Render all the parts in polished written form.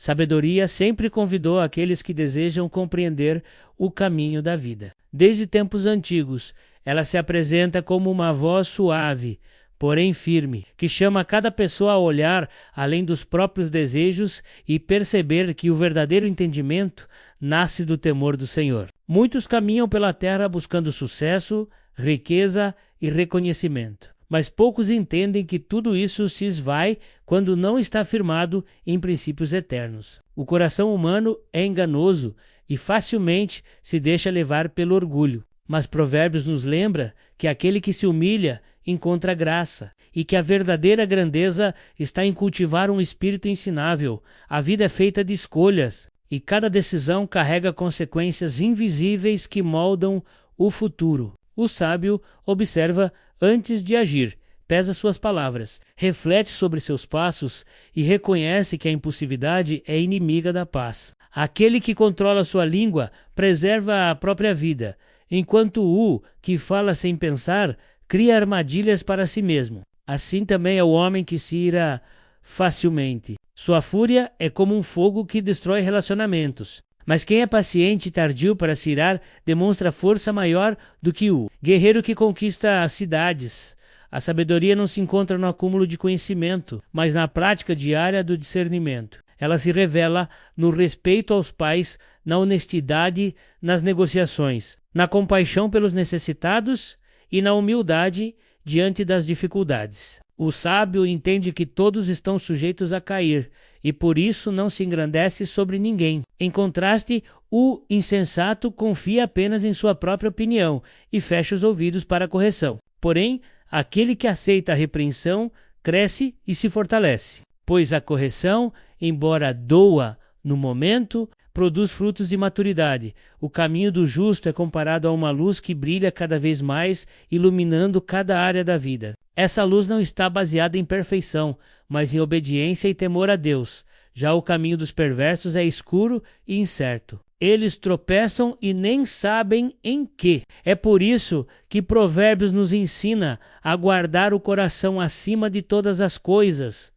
Sabedoria sempre convidou aqueles que desejam compreender o caminho da vida. Desde tempos antigos, ela se apresenta como uma voz suave, porém firme, que chama cada pessoa a olhar além dos próprios desejos e perceber que o verdadeiro entendimento nasce do temor do Senhor. Muitos caminham pela terra buscando sucesso, riqueza e reconhecimento, mas poucos entendem que tudo isso se esvai quando não está firmado em princípios eternos. O coração humano é enganoso e facilmente se deixa levar pelo orgulho, mas Provérbios nos lembra que aquele que se humilha encontra graça e que a verdadeira grandeza está em cultivar um espírito ensinável. A vida é feita de escolhas e cada decisão carrega consequências invisíveis que moldam o futuro. O sábio observa antes de agir, pesa suas palavras, reflete sobre seus passos e reconhece que a impulsividade é inimiga da paz. Aquele que controla sua língua preserva a própria vida, enquanto o que fala sem pensar cria armadilhas para si mesmo. Assim também é o homem que se ira facilmente. Sua fúria é como um fogo que destrói relacionamentos. Mas quem é paciente e tardio para se irar demonstra força maior do que o guerreiro que conquista as cidades. A sabedoria não se encontra no acúmulo de conhecimento, mas na prática diária do discernimento. Ela se revela no respeito aos pais, na honestidade nas negociações, na compaixão pelos necessitados e na humildade diante das dificuldades. O sábio entende que todos estão sujeitos a cair e por isso não se engrandece sobre ninguém. Em contraste, o insensato confia apenas em sua própria opinião e fecha os ouvidos para a correção. Porém, aquele que aceita a repreensão cresce e se fortalece, pois a correção, embora doa no momento, produz frutos de maturidade. O caminho do justo é comparado a uma luz que brilha cada vez mais, iluminando cada área da vida. Essa luz não está baseada em perfeição, mas em obediência e temor a Deus. Já o caminho dos perversos é escuro e incerto. Eles tropeçam e nem sabem em que. É por isso que Provérbios nos ensina a guardar o coração acima de todas as coisas,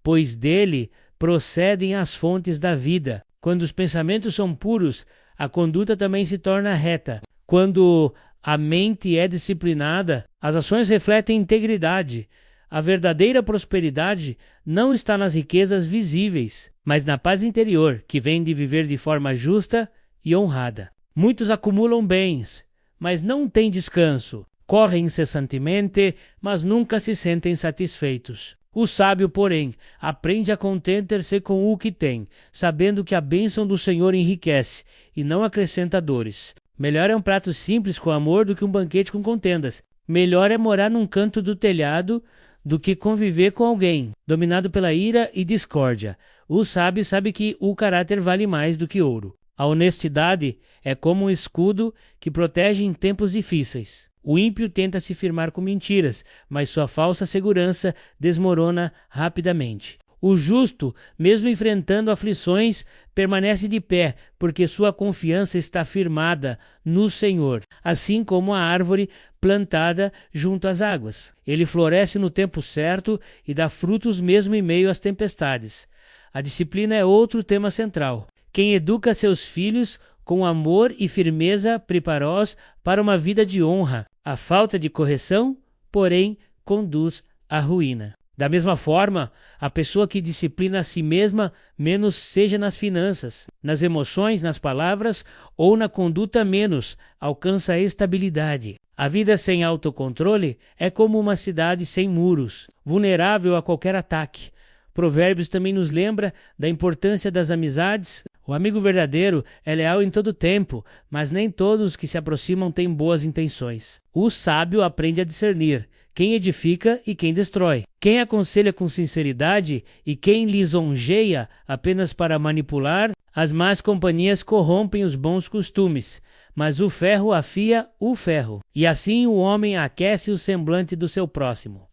pois dele procedem as fontes da vida. Quando os pensamentos são puros, a conduta também se torna reta. Quando a mente é disciplinada, as ações refletem integridade. A verdadeira prosperidade não está nas riquezas visíveis, mas na paz interior, que vem de viver de forma justa e honrada. Muitos acumulam bens, mas não têm descanso. Correm incessantemente, mas nunca se sentem satisfeitos. O sábio, porém, aprende a contentar-se com o que tem, sabendo que a bênção do Senhor enriquece e não acrescenta dores. Melhor é um prato simples com amor do que um banquete com contendas. Melhor é morar num canto do telhado do que conviver com alguém dominado pela ira e discórdia. O sábio sabe que o caráter vale mais do que ouro. A honestidade é como um escudo que protege em tempos difíceis. O ímpio tenta se firmar com mentiras, mas sua falsa segurança desmorona rapidamente. O justo, mesmo enfrentando aflições, permanece de pé, porque sua confiança está firmada no Senhor, assim como a árvore plantada junto às águas. Ele floresce no tempo certo e dá frutos mesmo em meio às tempestades. A disciplina é outro tema central. Quem educa seus filhos com amor e firmeza prepara-os para uma vida de honra. A falta de correção, porém, conduz à ruína. Da mesma forma, a pessoa que disciplina a si mesma, menos seja nas finanças, nas emoções, nas palavras ou na conduta menos, alcança a estabilidade. A vida sem autocontrole é como uma cidade sem muros, vulnerável a qualquer ataque. Provérbios também nos lembra da importância das amizades. O amigo verdadeiro é leal em todo tempo, mas nem todos que se aproximam têm boas intenções. O sábio aprende a discernir quem edifica e quem destrói, quem aconselha com sinceridade e quem lisonjeia apenas para manipular. As más companhias corrompem os bons costumes, mas o ferro afia o ferro, e assim o homem aquece o semblante do seu próximo.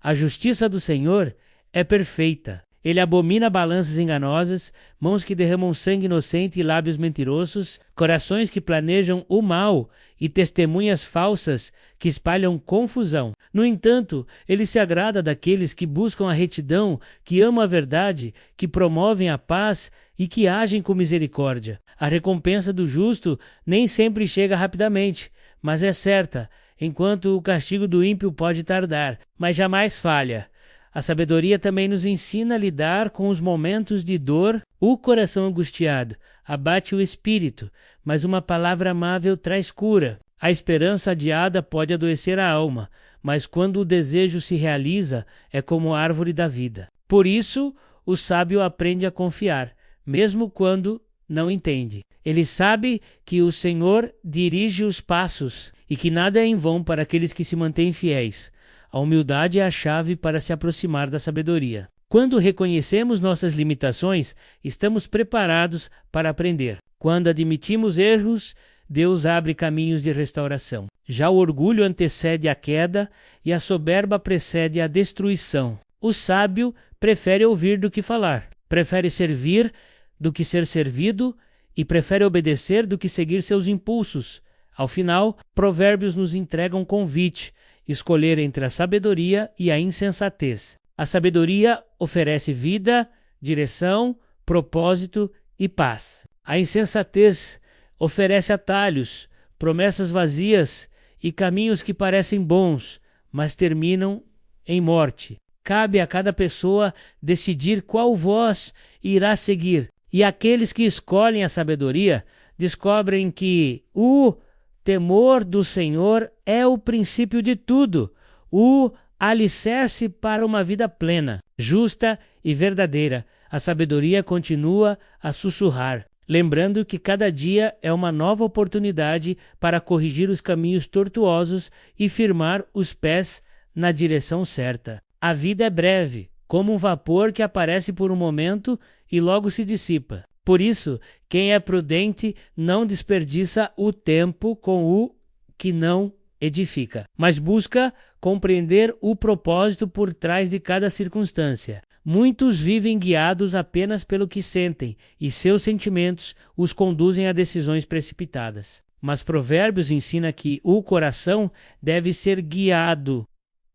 A justiça do Senhor é perfeita, Ele abomina balanças enganosas, mãos que derramam sangue inocente e lábios mentirosos, corações que planejam o mal e testemunhas falsas que espalham confusão. No entanto, ele se agrada daqueles que buscam a retidão, que amam a verdade, que promovem a paz e que agem com misericórdia. A recompensa do justo nem sempre chega rapidamente, mas é certa, enquanto o castigo do ímpio pode tardar, mas jamais falha. A sabedoria também nos ensina a lidar com os momentos de dor. O coração angustiado abate o espírito, mas uma palavra amável traz cura. A esperança adiada pode adoecer a alma, mas quando o desejo se realiza, é como a árvore da vida. Por isso, o sábio aprende a confiar, mesmo quando não entende. Ele sabe que o Senhor dirige os passos e que nada é em vão para aqueles que se mantêm fiéis. A humildade é a chave para se aproximar da sabedoria. Quando reconhecemos nossas limitações, estamos preparados para aprender. Quando admitimos erros, Deus abre caminhos de restauração. Já o orgulho antecede a queda e a soberba precede a destruição. O sábio prefere ouvir do que falar, prefere servir do que ser servido e prefere obedecer do que seguir seus impulsos. Ao final, Provérbios nos entrega um convite: escolher entre a sabedoria e a insensatez. A sabedoria oferece vida, direção, propósito e paz. A insensatez oferece atalhos, promessas vazias e caminhos que parecem bons, mas terminam em morte. Cabe a cada pessoa decidir qual voz irá seguir. E aqueles que escolhem a sabedoria descobrem que o temor do Senhor é o princípio de tudo, o alicerce para uma vida plena, justa e verdadeira. A sabedoria continua a sussurrar, lembrando que cada dia é uma nova oportunidade para corrigir os caminhos tortuosos e firmar os pés na direção certa. A vida é breve, como um vapor que aparece por um momento e logo se dissipa. Por isso, quem é prudente não desperdiça o tempo com o que não edifica, mas busca compreender o propósito por trás de cada circunstância. Muitos vivem guiados apenas pelo que sentem, e seus sentimentos os conduzem a decisões precipitadas. Mas Provérbios ensina que o coração deve ser guiado,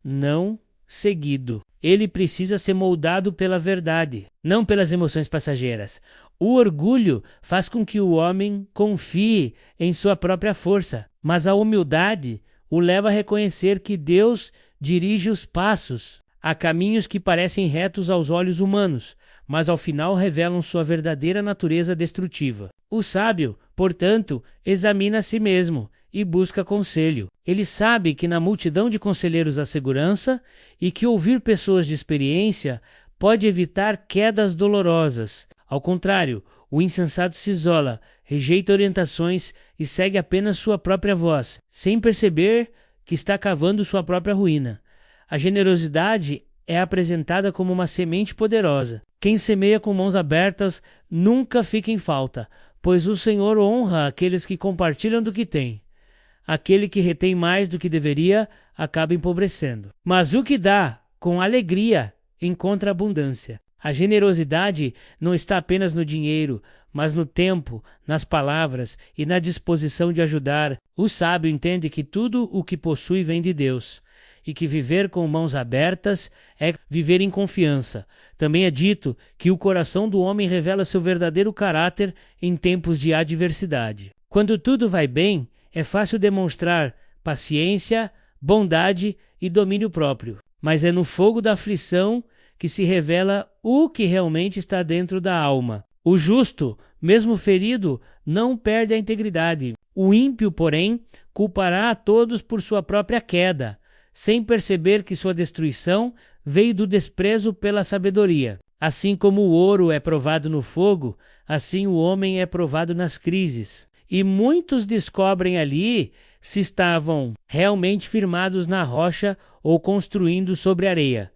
não seguido. Ele precisa ser moldado pela verdade, não pelas emoções passageiras. O orgulho faz com que o homem confie em sua própria força, mas a humildade o leva a reconhecer que Deus dirige os passos. Há caminhos que parecem retos aos olhos humanos, mas ao final revelam sua verdadeira natureza destrutiva. O sábio, portanto, examina a si mesmo e busca conselho. Ele sabe que na multidão de conselheiros há segurança e que ouvir pessoas de experiência pode evitar quedas dolorosas. Ao contrário, o insensato se isola, rejeita orientações e segue apenas sua própria voz, sem perceber que está cavando sua própria ruína. A generosidade é apresentada como uma semente poderosa. Quem semeia com mãos abertas nunca fica em falta, pois o Senhor honra aqueles que compartilham do que tem. Aquele que retém mais do que deveria acaba empobrecendo. Mas o que dá com alegria encontra abundância. A generosidade não está apenas no dinheiro, mas no tempo, nas palavras e na disposição de ajudar. O sábio entende que tudo o que possui vem de Deus, e que viver com mãos abertas é viver em confiança. Também é dito que o coração do homem revela seu verdadeiro caráter em tempos de adversidade. Quando tudo vai bem, é fácil demonstrar paciência, bondade e domínio próprio. Mas é no fogo da aflição que se revela o que realmente está dentro da alma. O justo, mesmo ferido, não perde a integridade. O ímpio, porém, culpará a todos por sua própria queda, sem perceber que sua destruição veio do desprezo pela sabedoria. Assim como o ouro é provado no fogo, assim o homem é provado nas crises. E muitos descobrem ali se estavam realmente firmados na rocha ou construindo sobre areia.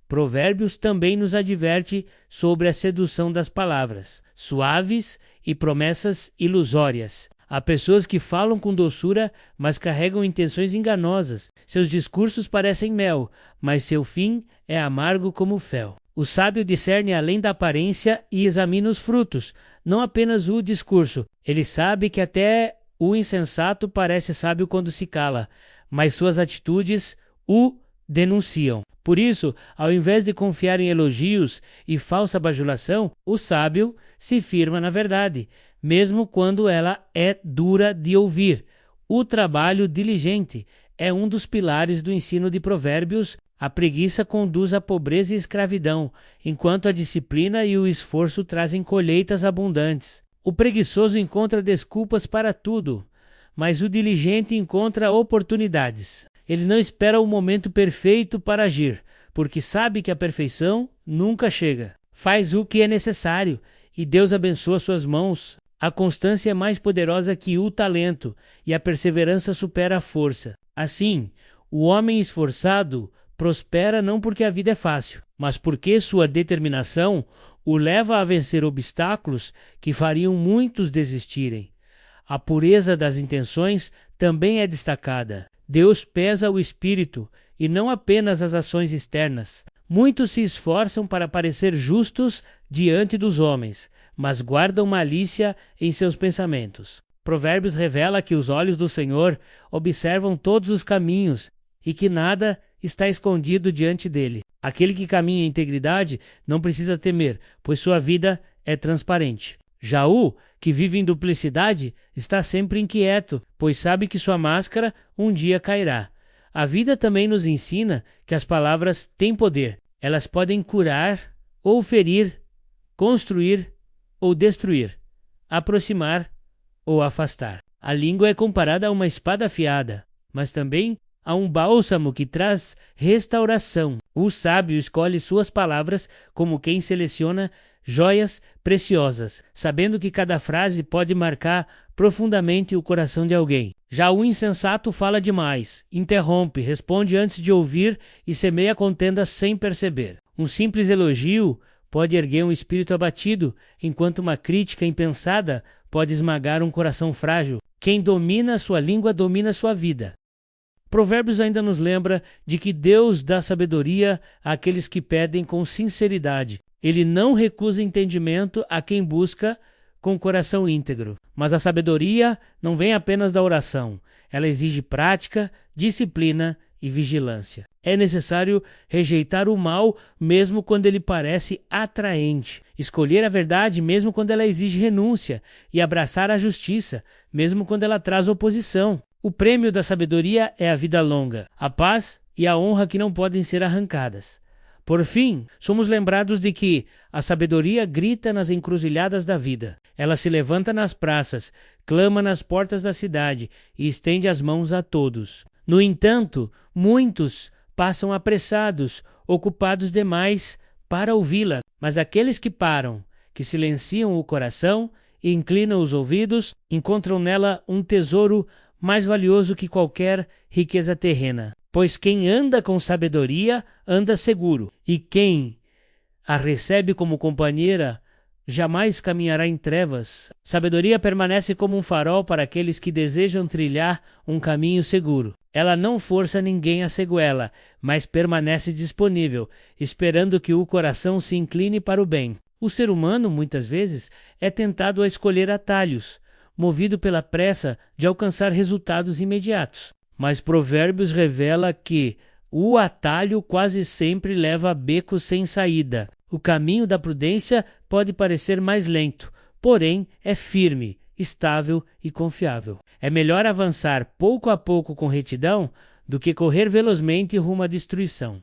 Provérbios também nos adverte sobre a sedução das palavras, suaves e promessas ilusórias. Há pessoas que falam com doçura, mas carregam intenções enganosas. Seus discursos parecem mel, mas seu fim é amargo como fel. O sábio discerne além da aparência e examina os frutos, não apenas o discurso. Ele sabe que até o insensato parece sábio quando se cala, mas suas atitudes o denunciam. Por isso, ao invés de confiar em elogios e falsa bajulação, o sábio se firma na verdade, mesmo quando ela é dura de ouvir. O trabalho diligente é um dos pilares do ensino de Provérbios. A preguiça conduz à pobreza e escravidão, enquanto a disciplina e o esforço trazem colheitas abundantes. O preguiçoso encontra desculpas para tudo, mas o diligente encontra oportunidades. Ele não espera o momento perfeito para agir, porque sabe que a perfeição nunca chega. Faz o que é necessário, e Deus abençoa suas mãos. A constância é mais poderosa que o talento, e a perseverança supera a força. Assim, o homem esforçado prospera não porque a vida é fácil, mas porque sua determinação o leva a vencer obstáculos que fariam muitos desistirem. A pureza das intenções também é destacada. Deus pesa o espírito e não apenas as ações externas. Muitos se esforçam para parecer justos diante dos homens, mas guardam malícia em seus pensamentos. Provérbios revela que os olhos do Senhor observam todos os caminhos e que nada está escondido diante dele. Aquele que caminha em integridade não precisa temer, pois sua vida é transparente. Já o que vive em duplicidade está sempre inquieto, pois sabe que sua máscara um dia cairá. A vida também nos ensina que as palavras têm poder. Elas podem curar ou ferir, construir ou destruir, aproximar ou afastar. A língua é comparada a uma espada afiada, mas também a um bálsamo que traz restauração. O sábio escolhe suas palavras como quem seleciona joias preciosas, sabendo que cada frase pode marcar profundamente o coração de alguém. Já o insensato fala demais, interrompe, responde antes de ouvir e semeia contenda sem perceber. Um simples elogio pode erguer um espírito abatido, enquanto uma crítica impensada pode esmagar um coração frágil. Quem domina sua língua domina sua vida. Provérbios ainda nos lembra de que Deus dá sabedoria àqueles que pedem com sinceridade. Ele não recusa entendimento a quem busca com coração íntegro. Mas a sabedoria não vem apenas da oração. Ela exige prática, disciplina e vigilância. É necessário rejeitar o mal mesmo quando ele parece atraente, escolher a verdade mesmo quando ela exige renúncia e abraçar a justiça mesmo quando ela traz oposição. O prêmio da sabedoria é a vida longa, a paz e a honra que não podem ser arrancadas. Por fim, somos lembrados de que a sabedoria grita nas encruzilhadas da vida. Ela se levanta nas praças, clama nas portas da cidade e estende as mãos a todos. No entanto, muitos passam apressados, ocupados demais para ouvi-la. Mas aqueles que param, que silenciam o coração e inclinam os ouvidos, encontram nela um tesouro mais valioso que qualquer riqueza terrena. Pois quem anda com sabedoria anda seguro, e quem a recebe como companheira jamais caminhará em trevas. Sabedoria permanece como um farol para aqueles que desejam trilhar um caminho seguro. Ela não força ninguém a ceguela, mas permanece disponível, esperando que o coração se incline para o bem. O ser humano, muitas vezes, é tentado a escolher atalhos, movido pela pressa de alcançar resultados imediatos. Mas Provérbios revela que o atalho quase sempre leva a becos sem saída. O caminho da prudência pode parecer mais lento, porém é firme, estável e confiável. É melhor avançar pouco a pouco com retidão do que correr velozmente rumo à destruição.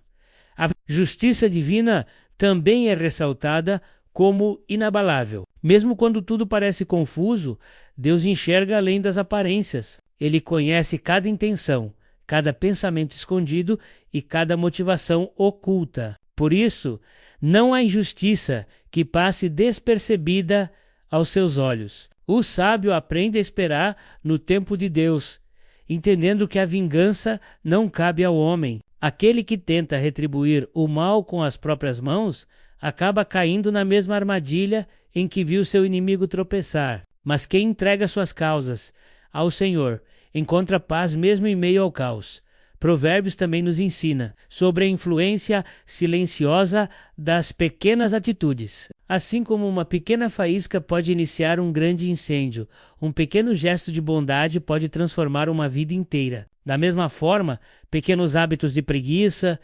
A justiça divina também é ressaltada como inabalável. Mesmo quando tudo parece confuso, Deus enxerga além das aparências. Ele conhece cada intenção, cada pensamento escondido e cada motivação oculta. Por isso, não há injustiça que passe despercebida aos seus olhos. O sábio aprende a esperar no tempo de Deus, entendendo que a vingança não cabe ao homem. Aquele que tenta retribuir o mal com as próprias mãos acaba caindo na mesma armadilha em que viu seu inimigo tropeçar. Mas quem entrega suas causas ao Senhor encontra paz mesmo em meio ao caos. Provérbios também nos ensina sobre a influência silenciosa das pequenas atitudes. Assim como uma pequena faísca pode iniciar um grande incêndio, um pequeno gesto de bondade pode transformar uma vida inteira. Da mesma forma, pequenos hábitos de preguiça,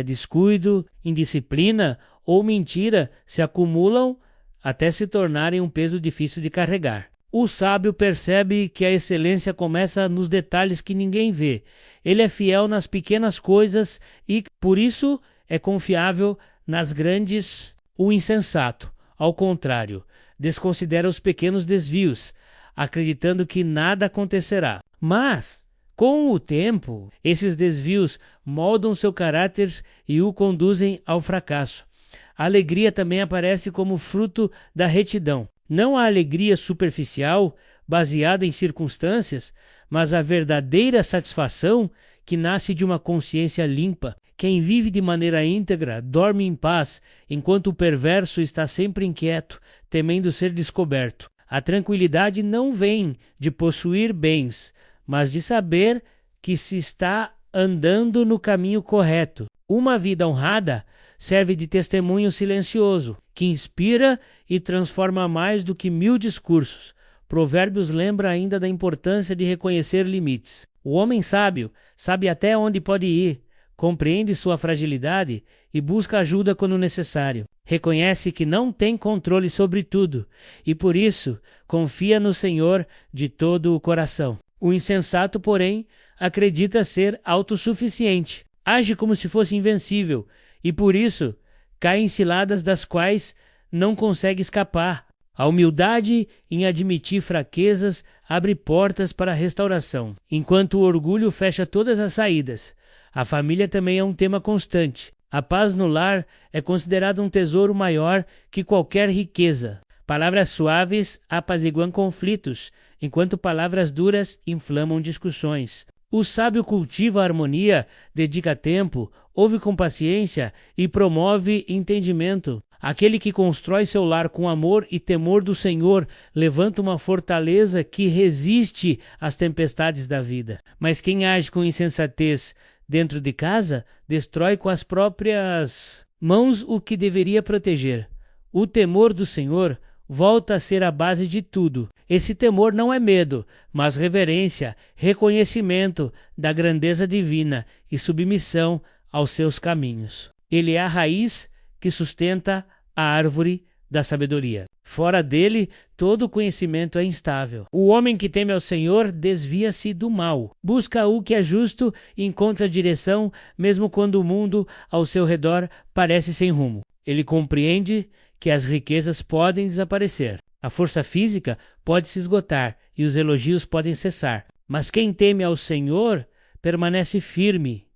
descuido, indisciplina ou mentira se acumulam até se tornarem um peso difícil de carregar. O sábio percebe que a excelência começa nos detalhes que ninguém vê. Ele é fiel nas pequenas coisas e, por isso, é confiável nas grandes. O insensato, ao contrário, desconsidera os pequenos desvios, acreditando que nada acontecerá. Mas, com o tempo, esses desvios moldam seu caráter e o conduzem ao fracasso. A alegria também aparece como fruto da retidão. Não a alegria superficial, baseada em circunstâncias, mas a verdadeira satisfação que nasce de uma consciência limpa. Quem vive de maneira íntegra dorme em paz, enquanto o perverso está sempre inquieto, temendo ser descoberto. A tranquilidade não vem de possuir bens, mas de saber que se está andando no caminho correto. Uma vida honrada serve de testemunho silencioso, que inspira e transforma mais do que 1000 discursos. Provérbios lembra ainda da importância de reconhecer limites. O homem sábio sabe até onde pode ir, compreende sua fragilidade e busca ajuda quando necessário. Reconhece que não tem controle sobre tudo e, por isso, confia no Senhor de todo o coração. O insensato, porém, acredita ser autossuficiente, age como se fosse invencível e, por isso, cai em ciladas das quais não consegue escapar. A humildade em admitir fraquezas abre portas para a restauração, enquanto o orgulho fecha todas as saídas. A família também é um tema constante. A paz no lar é considerada um tesouro maior que qualquer riqueza. Palavras suaves apaziguam conflitos, enquanto palavras duras inflamam discussões. O sábio cultiva a harmonia, dedica tempo, ouve com paciência e promove entendimento. Aquele que constrói seu lar com amor e temor do Senhor levanta uma fortaleza que resiste às tempestades da vida. Mas quem age com insensatez dentro de casa destrói com as próprias mãos o que deveria proteger. O temor do Senhor volta a ser a base de tudo. Esse temor não é medo, mas reverência, reconhecimento da grandeza divina e submissão aos seus caminhos. Ele é a raiz que sustenta a árvore da sabedoria. Fora dele, todo o conhecimento é instável. O homem que teme ao Senhor desvia-se do mal. Busca o que é justo e encontra direção, mesmo quando o mundo ao seu redor parece sem rumo. Ele compreende que as riquezas podem desaparecer. A força física pode se esgotar e os elogios podem cessar. Mas quem teme ao Senhor permanece firme.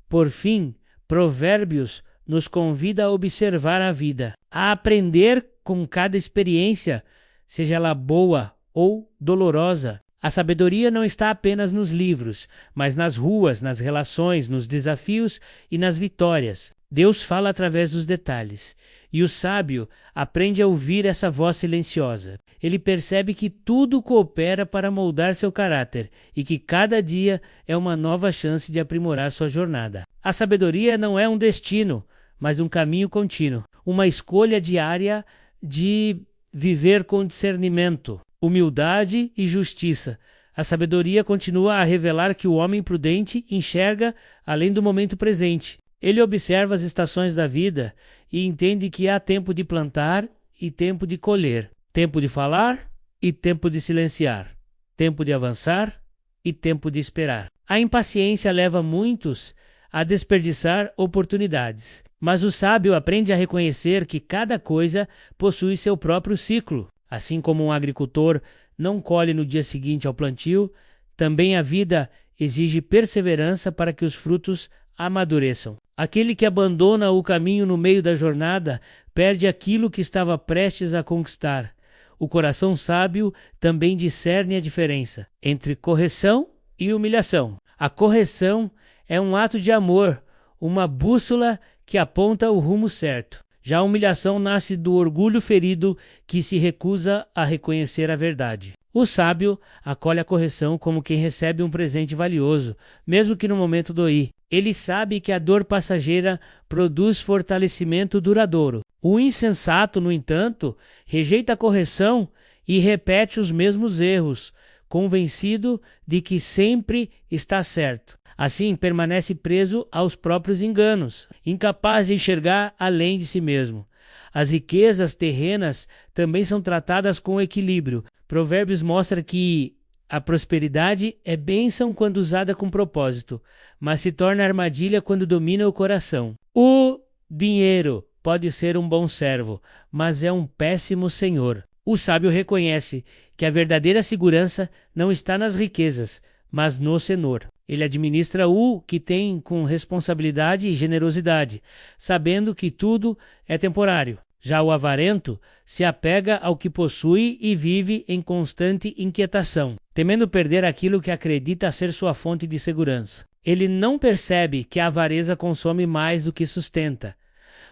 Por fim, Provérbios nos convida a observar a vida, a aprender com cada experiência, seja ela boa ou dolorosa. A sabedoria não está apenas nos livros, mas nas ruas, nas relações, nos desafios e nas vitórias. Deus fala através dos detalhes, e o sábio aprende a ouvir essa voz silenciosa. Ele percebe que tudo coopera para moldar seu caráter e que cada dia é uma nova chance de aprimorar sua jornada. A sabedoria não é um destino, mas um caminho contínuo, uma escolha diária de viver com discernimento, humildade e justiça. A sabedoria continua a revelar que o homem prudente enxerga além do momento presente. Ele observa as estações da vida e entende que há tempo de plantar e tempo de colher, tempo de falar e tempo de silenciar, tempo de avançar e tempo de esperar. A impaciência leva muitos a desperdiçar oportunidades, mas o sábio aprende a reconhecer que cada coisa possui seu próprio ciclo. Assim como um agricultor não colhe no dia seguinte ao plantio, também a vida exige perseverança para que os frutos amadureçam. Aquele que abandona o caminho no meio da jornada perde aquilo que estava prestes a conquistar. O coração sábio também discerne a diferença entre correção e humilhação. A correção é um ato de amor, uma bússola que aponta o rumo certo. Já a humilhação nasce do orgulho ferido que se recusa a reconhecer a verdade. O sábio acolhe a correção como quem recebe um presente valioso, mesmo que no momento doer. Ele sabe que a dor passageira produz fortalecimento duradouro. O insensato, no entanto, rejeita a correção e repete os mesmos erros, convencido de que sempre está certo. Assim, permanece preso aos próprios enganos, incapaz de enxergar além de si mesmo. As riquezas terrenas também são tratadas com equilíbrio. Provérbios mostra que a prosperidade é bênção quando usada com propósito, mas se torna armadilha quando domina o coração. O dinheiro pode ser um bom servo, mas é um péssimo senhor. O sábio reconhece que a verdadeira segurança não está nas riquezas, mas no Senhor. Ele administra o que tem com responsabilidade e generosidade, sabendo que tudo é temporário. Já o avarento se apega ao que possui e vive em constante inquietação, temendo perder aquilo que acredita ser sua fonte de segurança. Ele não percebe que a avareza consome mais do que sustenta.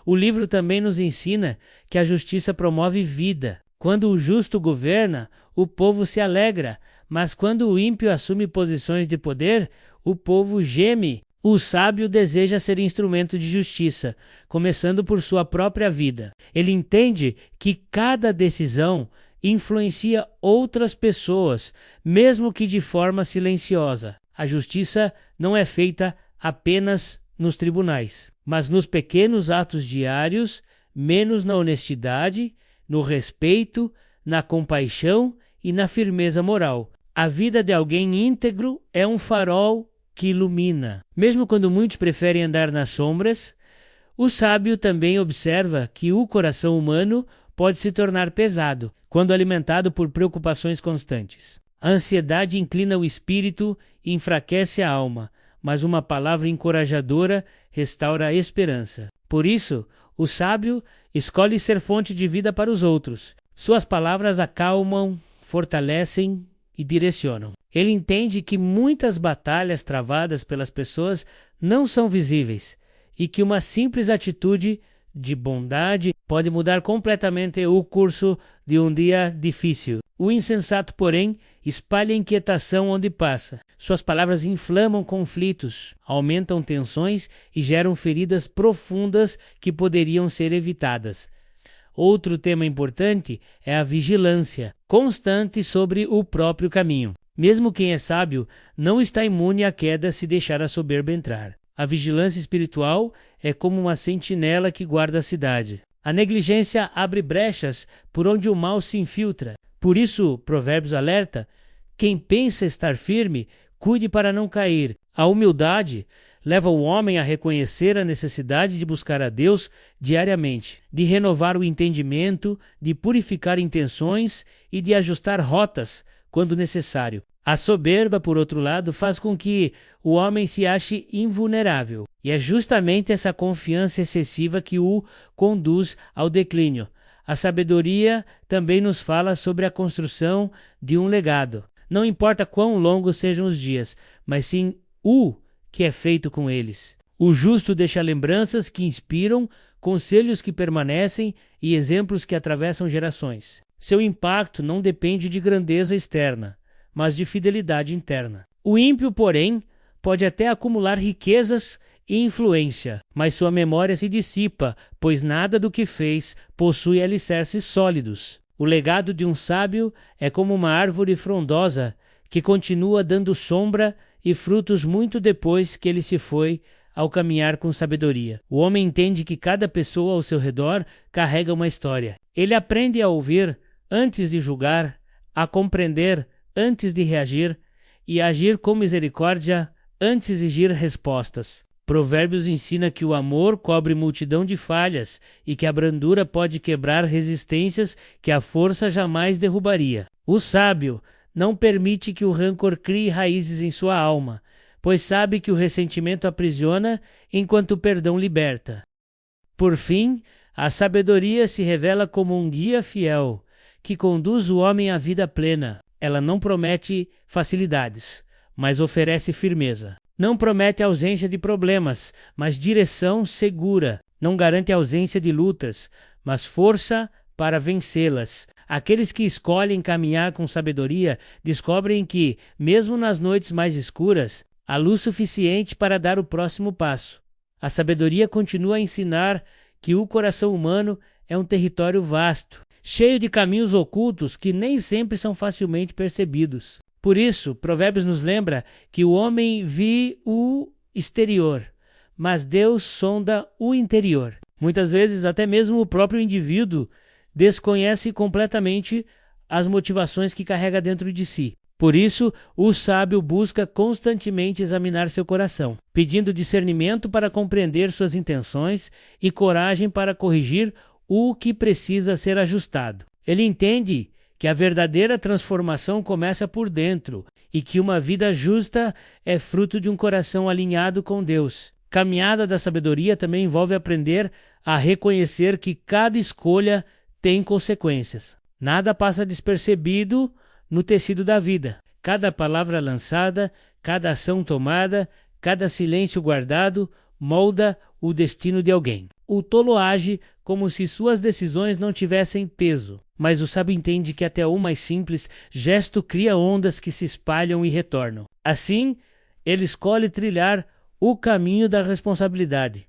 O livro também nos ensina que a justiça promove vida. Quando o justo governa, o povo se alegra, mas quando o ímpio assume posições de poder, o povo geme. O sábio deseja ser instrumento de justiça, começando por sua própria vida. Ele entende que cada decisão influencia outras pessoas, mesmo que de forma silenciosa. A justiça não é feita apenas nos tribunais, mas nos pequenos atos diários, menos na honestidade, no respeito, na compaixão e na firmeza moral. A vida de alguém íntegro é um farol que ilumina. Mesmo quando muitos preferem andar nas sombras, o sábio também observa que o coração humano pode se tornar pesado quando alimentado por preocupações constantes. A ansiedade inclina o espírito e enfraquece a alma, mas uma palavra encorajadora restaura a esperança. Por isso, o sábio escolhe ser fonte de vida para os outros. Suas palavras acalmam, fortalecem e direcionam. Ele entende que muitas batalhas travadas pelas pessoas não são visíveis e que uma simples atitude de bondade pode mudar completamente o curso de um dia difícil. O insensato, porém, espalha inquietação onde passa. Suas palavras inflamam conflitos, aumentam tensões e geram feridas profundas que poderiam ser evitadas. Outro tema importante é a vigilância constante sobre o próprio caminho. Mesmo quem é sábio não está imune à queda se deixar a soberba entrar. A vigilância espiritual é como uma sentinela que guarda a cidade. A negligência abre brechas por onde o mal se infiltra. Por isso, Provérbios alerta: quem pensa estar firme, cuide para não cair. A humildade leva o homem a reconhecer a necessidade de buscar a Deus diariamente, de renovar o entendimento, de purificar intenções e de ajustar rotas quando necessário. A soberba, por outro lado, faz com que o homem se ache invulnerável. E é justamente essa confiança excessiva que o conduz ao declínio. A sabedoria também nos fala sobre a construção de um legado. Não importa quão longos sejam os dias, mas sim o que é feito com eles. O justo deixa lembranças que inspiram, conselhos que permanecem e exemplos que atravessam gerações. Seu impacto não depende de grandeza externa, mas de fidelidade interna. O ímpio, porém, pode até acumular riquezas e influência, mas sua memória se dissipa, pois nada do que fez possui alicerces sólidos. O legado de um sábio é como uma árvore frondosa que continua dando sombra e frutos muito depois que ele se foi, ao caminhar com sabedoria. O homem entende que cada pessoa ao seu redor carrega uma história. Ele aprende a ouvir antes de julgar, a compreender antes de reagir e a agir com misericórdia antes de exigir respostas. Provérbios ensina que o amor cobre multidão de falhas e que a brandura pode quebrar resistências que a força jamais derrubaria. O sábio não permite que o rancor crie raízes em sua alma, pois sabe que o ressentimento aprisiona enquanto o perdão liberta. Por fim, a sabedoria se revela como um guia fiel que conduz o homem à vida plena. Ela não promete facilidades, mas oferece firmeza. Não promete ausência de problemas, mas direção segura. Não garante ausência de lutas, mas força para vencê-las. Aqueles que escolhem caminhar com sabedoria descobrem que, mesmo nas noites mais escuras, há luz suficiente para dar o próximo passo. A sabedoria continua a ensinar que o coração humano é um território vasto, cheio de caminhos ocultos que nem sempre são facilmente percebidos. Por isso, Provérbios nos lembra que o homem vê o exterior, mas Deus sonda o interior. Muitas vezes, até mesmo o próprio indivíduo desconhece completamente as motivações que carrega dentro de si. Por isso, o sábio busca constantemente examinar seu coração, pedindo discernimento para compreender suas intenções e coragem para corrigir o que precisa ser ajustado. Ele entende que a verdadeira transformação começa por dentro e que uma vida justa é fruto de um coração alinhado com Deus. Caminhada da sabedoria também envolve aprender a reconhecer que cada escolha tem consequências. Nada passa despercebido no tecido da vida. Cada palavra lançada, cada ação tomada, cada silêncio guardado molda o destino de alguém. O tolo age como se suas decisões não tivessem peso, mas o sábio entende que até o mais simples gesto cria ondas que se espalham e retornam. Assim, ele escolhe trilhar o caminho da responsabilidade,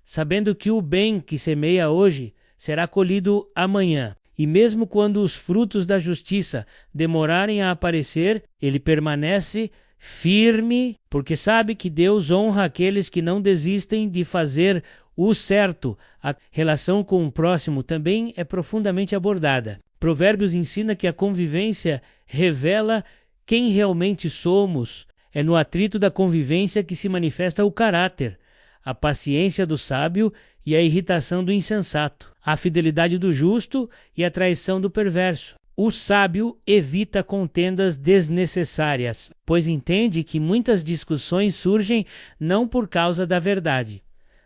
sabendo que o bem que semeia hoje será colhido amanhã. E mesmo quando os frutos da justiça demorarem a aparecer, ele permanece firme, porque sabe que Deus honra aqueles que não desistem de fazer o certo. A relação com o próximo também é profundamente abordada. Provérbios ensina que a convivência revela quem realmente somos. É no atrito da convivência que se manifesta o caráter, a paciência do sábio e a irritação do insensato, a fidelidade do justo e a traição do perverso. O sábio evita contendas desnecessárias, pois entende que muitas discussões surgem não por causa da verdade,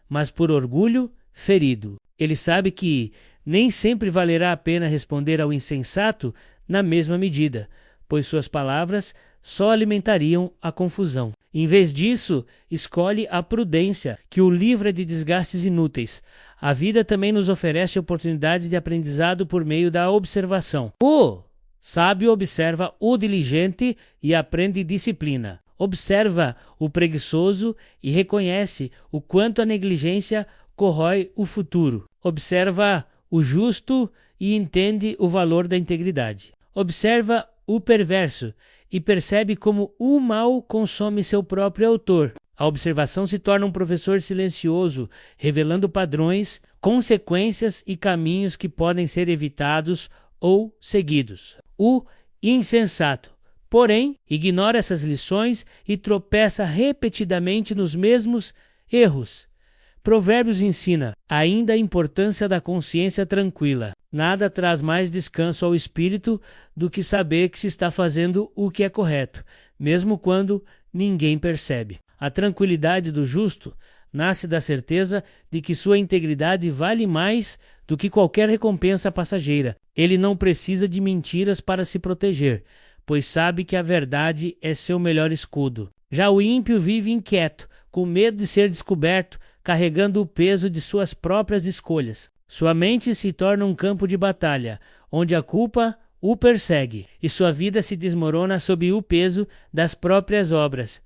mas por orgulho ferido. Ele sabe que nem sempre valerá a pena responder ao insensato na mesma medida, pois suas palavras só alimentariam a confusão. Em vez disso, escolhe a prudência, que o livra de desgastes inúteis. A vida também nos oferece oportunidades de aprendizado por meio da observação. O sábio observa o diligente e aprende disciplina. Observa o preguiçoso e reconhece o quanto a negligência corrói o futuro. Observa o justo e entende o valor da integridade. Observa o perverso e percebe como o mal consome seu próprio autor. A observação se torna um professor silencioso, revelando padrões, consequências e caminhos que podem ser evitados ou seguidos. O insensato, porém, ignora essas lições e tropeça repetidamente nos mesmos erros. Provérbios ensina ainda a importância da consciência tranquila. Nada traz mais descanso ao espírito do que saber que se está fazendo o que é correto, mesmo quando ninguém percebe. A tranquilidade do justo nasce da certeza de que sua integridade vale mais do que qualquer recompensa passageira. Ele não precisa de mentiras para se proteger, pois sabe que a verdade é seu melhor escudo. Já o ímpio vive inquieto, com medo de ser descoberto, carregando o peso de suas próprias escolhas. Sua mente se torna um campo de batalha, onde a culpa o persegue, e sua vida se desmorona sob o peso das próprias obras.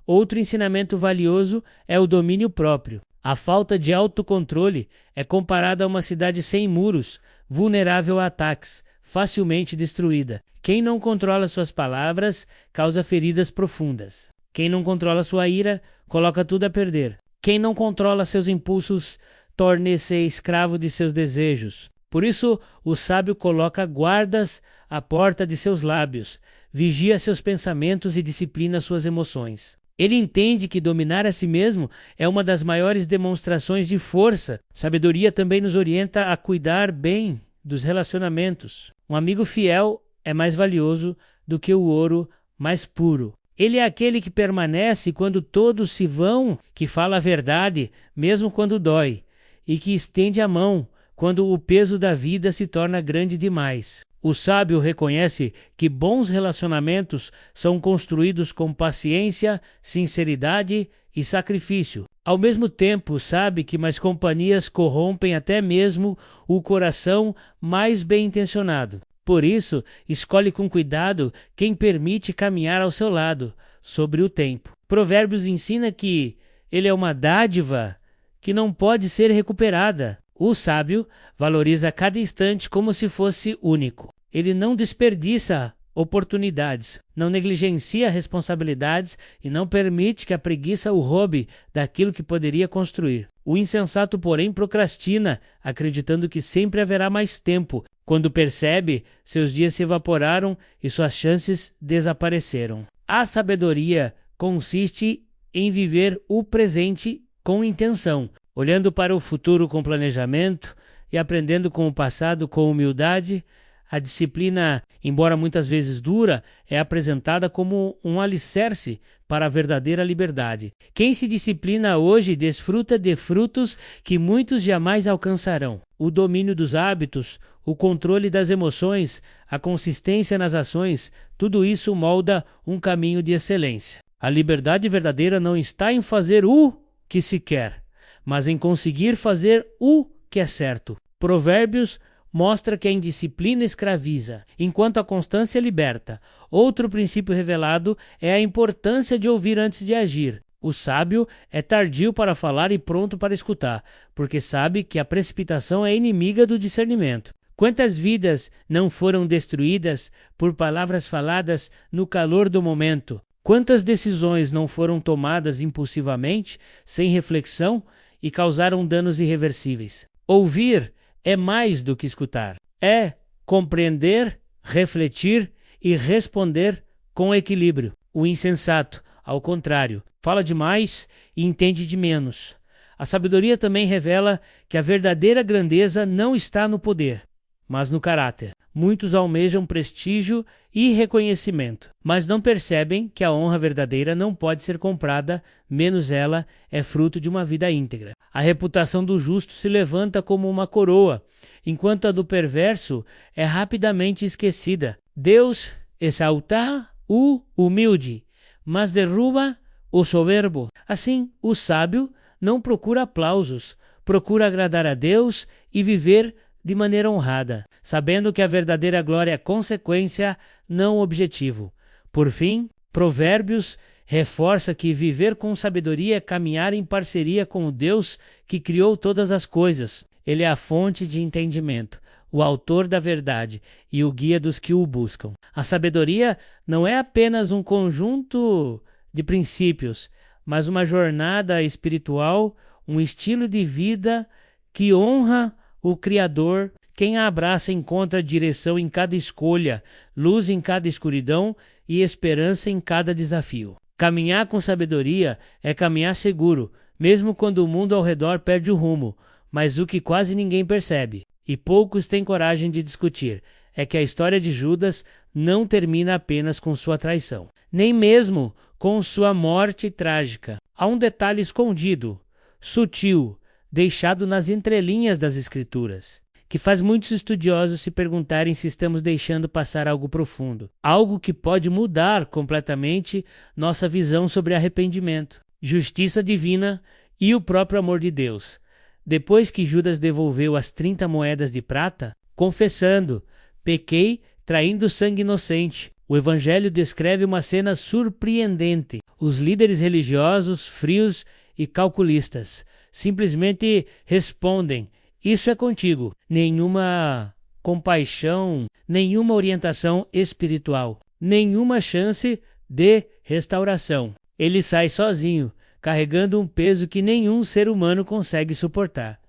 Outro ensinamento valioso é o domínio próprio. A falta de autocontrole é comparada a uma cidade sem muros, vulnerável a ataques, facilmente destruída. Quem não controla suas palavras causa feridas profundas. Quem não controla sua ira coloca tudo a perder. Quem não controla seus impulsos torna-se escravo de seus desejos. Por isso, o sábio coloca guardas à porta de seus lábios, vigia seus pensamentos e disciplina suas emoções. Ele entende que dominar a si mesmo é uma das maiores demonstrações de força. Sabedoria também nos orienta a cuidar bem dos relacionamentos. Um amigo fiel é mais valioso do que o ouro mais puro. Ele é aquele que permanece quando todos se vão, que fala a verdade, mesmo quando dói, e que estende a mão quando o peso da vida se torna grande demais. O sábio reconhece que bons relacionamentos são construídos com paciência, sinceridade e sacrifício. Ao mesmo tempo, sabe que más companhias corrompem até mesmo o coração mais bem-intencionado. Por isso, escolhe com cuidado quem permite caminhar ao seu lado, sobre o tempo. Provérbios ensina que ele é uma dádiva que não pode ser recuperada. O sábio valoriza cada instante como se fosse único. Ele não desperdiça oportunidades, não negligencia responsabilidades e não permite que a preguiça o roube daquilo que poderia construir. O insensato, porém, procrastina, acreditando que sempre haverá mais tempo. Quando percebe, seus dias se evaporaram e suas chances desapareceram. A sabedoria consiste em viver o presente com intenção, olhando para o futuro com planejamento e aprendendo com o passado com humildade. A disciplina, embora muitas vezes dura, é apresentada como um alicerce para a verdadeira liberdade. Quem se disciplina hoje desfruta de frutos que muitos jamais alcançarão. O domínio dos hábitos, o controle das emoções, a consistência nas ações, tudo isso molda um caminho de excelência. A liberdade verdadeira não está em fazer o que se quer, mas em conseguir fazer o que é certo. Provérbios mostra que a indisciplina escraviza, enquanto a constância liberta. Outro princípio revelado é a importância de ouvir antes de agir. O sábio é tardio para falar e pronto para escutar, porque sabe que a precipitação é inimiga do discernimento. Quantas vidas não foram destruídas por palavras faladas no calor do momento? Quantas decisões não foram tomadas impulsivamente, sem reflexão, e causaram danos irreversíveis? Ouvir é mais do que escutar. É compreender, refletir e responder com equilíbrio. O insensato, ao contrário, fala demais e entende de menos. A sabedoria também revela que a verdadeira grandeza não está no poder, mas no caráter. Muitos almejam prestígio e reconhecimento, mas não percebem que a honra verdadeira não pode ser comprada, menos ela é fruto de uma vida íntegra. A reputação do justo se levanta como uma coroa, enquanto a do perverso é rapidamente esquecida. Deus exalta o humilde, mas derruba o soberbo. Assim, o sábio não procura aplausos, procura agradar a Deus e viver de maneira honrada, sabendo que a verdadeira glória é consequência, não objetivo. Por fim, Provérbios reforça que viver com sabedoria é caminhar em parceria com o Deus que criou todas as coisas. Ele é a fonte de entendimento, o autor da verdade e o guia dos que o buscam. A sabedoria não é apenas um conjunto de princípios, mas uma jornada espiritual, um estilo de vida que honra o Criador. Quem a abraça encontra direção em cada escolha, luz em cada escuridão e esperança em cada desafio. Caminhar com sabedoria é caminhar seguro, mesmo quando o mundo ao redor perde o rumo. Mas o que quase ninguém percebe, e poucos têm coragem de discutir, é que a história de Judas não termina apenas com sua traição, nem mesmo com sua morte trágica. Há um detalhe escondido, sutil, deixado nas entrelinhas das Escrituras, que faz muitos estudiosos se perguntarem se estamos deixando passar algo profundo, algo que pode mudar completamente nossa visão sobre arrependimento, justiça divina e o próprio amor de Deus. Depois que Judas devolveu as 30 moedas de prata, confessando, pequei traindo sangue inocente, o Evangelho descreve uma cena surpreendente. Os líderes religiosos, frios e calculistas, simplesmente respondem: isso é contigo. Nenhuma compaixão, nenhuma orientação espiritual, nenhuma chance de restauração. Ele sai sozinho, carregando um peso que nenhum ser humano consegue suportar.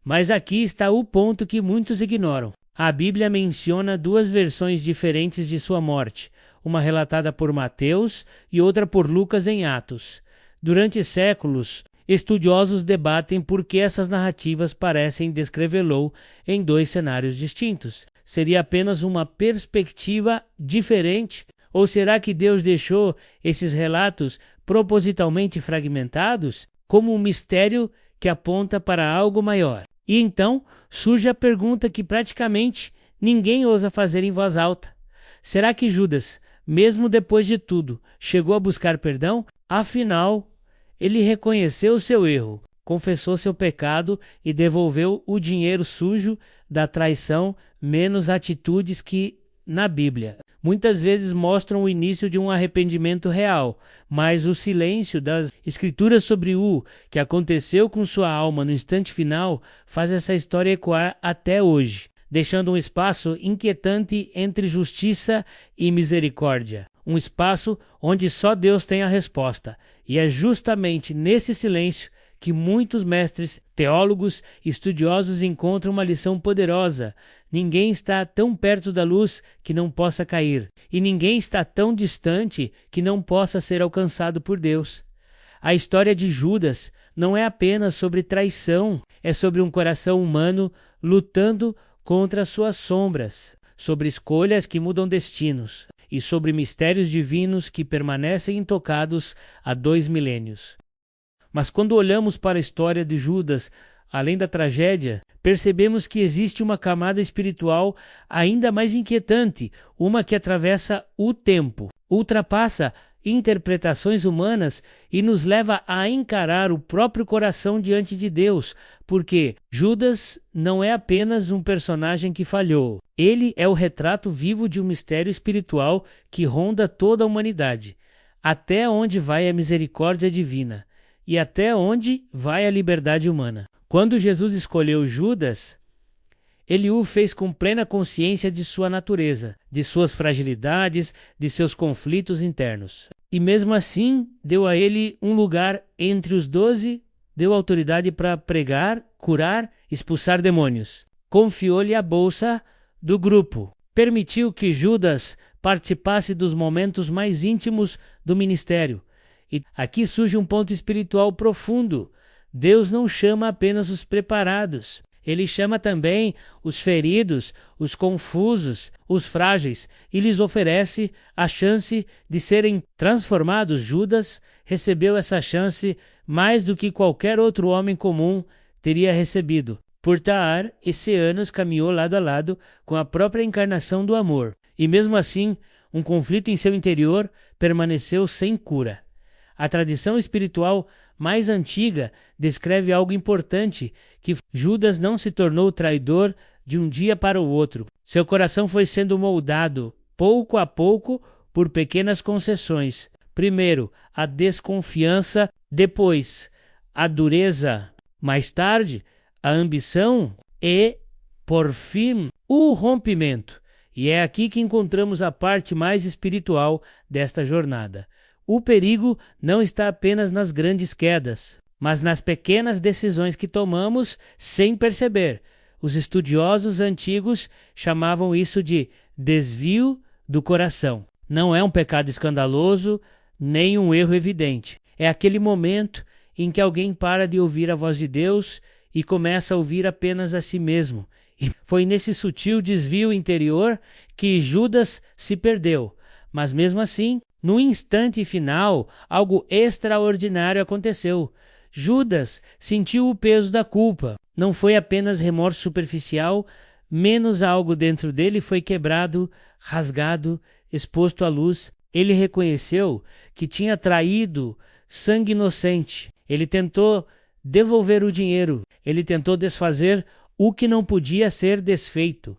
Mas aqui está o ponto que muitos ignoram. A Bíblia menciona duas versões diferentes de sua morte, uma relatada por Mateus e outra por Lucas em Atos. Durante séculos, estudiosos debatem por que essas narrativas parecem descrevê-lo em dois cenários distintos. Seria apenas uma perspectiva diferente? Ou será que Deus deixou esses relatos propositalmente fragmentados como um mistério que aponta para algo maior? E então surge a pergunta que praticamente ninguém ousa fazer em voz alta. Será que Judas, mesmo depois de tudo, chegou a buscar perdão? Afinal, ele reconheceu seu erro, confessou seu pecado e devolveu o dinheiro sujo da traição, menos atitudes que, na Bíblia, muitas vezes mostram o início de um arrependimento real, mas o silêncio das Escrituras sobre o que aconteceu com sua alma no instante final faz essa história ecoar até hoje, deixando um espaço inquietante entre justiça e misericórdia. Um espaço onde só Deus tem a resposta. E é justamente nesse silêncio que muitos mestres, teólogos e estudiosos encontram uma lição poderosa. Ninguém está tão perto da luz que não possa cair, e ninguém está tão distante que não possa ser alcançado por Deus. A história de Judas não é apenas sobre traição, é sobre um coração humano lutando contra suas sombras, sobre escolhas que mudam destinos e sobre mistérios divinos que permanecem intocados há 2 milênios. Mas quando olhamos para a história de Judas, além da tragédia, percebemos que existe uma camada espiritual ainda mais inquietante, uma que atravessa o tempo, ultrapassa interpretações humanas e nos leva a encarar o próprio coração diante de Deus, porque Judas não é apenas um personagem que falhou. Ele é o retrato vivo de um mistério espiritual que ronda toda a humanidade. Até onde vai a misericórdia divina? E até onde vai a liberdade humana? Quando Jesus escolheu Judas, ele o fez com plena consciência de sua natureza, de suas fragilidades, de seus conflitos internos. E mesmo assim, deu a ele um lugar entre os 12, deu autoridade para pregar, curar, expulsar demônios. Confiou-lhe a bolsa do grupo. Permitiu que Judas participasse dos momentos mais íntimos do ministério. E aqui surge um ponto espiritual profundo. Deus não chama apenas os preparados. Ele chama também os feridos, os confusos, os frágeis e lhes oferece a chance de serem transformados. Judas recebeu essa chance mais do que qualquer outro homem comum teria recebido. Por Tahar, esse anos caminhou lado a lado com a própria encarnação do amor. E mesmo assim, um conflito em seu interior permaneceu sem cura. A tradição espiritual mais antiga descreve algo importante, que Judas não se tornou traidor de um dia para o outro. Seu coração foi sendo moldado, pouco a pouco, por pequenas concessões. Primeiro, a desconfiança, depois, a dureza, mais tarde, a ambição e, por fim, o rompimento. E é aqui que encontramos a parte mais espiritual desta jornada. O perigo não está apenas nas grandes quedas, mas nas pequenas decisões que tomamos sem perceber. Os estudiosos antigos chamavam isso de desvio do coração. Não é um pecado escandaloso, nem um erro evidente. É aquele momento em que alguém para de ouvir a voz de Deus e começa a ouvir apenas a si mesmo. E foi nesse sutil desvio interior que Judas se perdeu. Mas mesmo assim, no instante final, algo extraordinário aconteceu. Judas sentiu o peso da culpa. Não foi apenas remorso superficial, menos algo dentro dele foi quebrado, rasgado, exposto à luz. Ele reconheceu que tinha traído sangue inocente. Ele tentou devolver o dinheiro. Ele tentou desfazer o que não podia ser desfeito.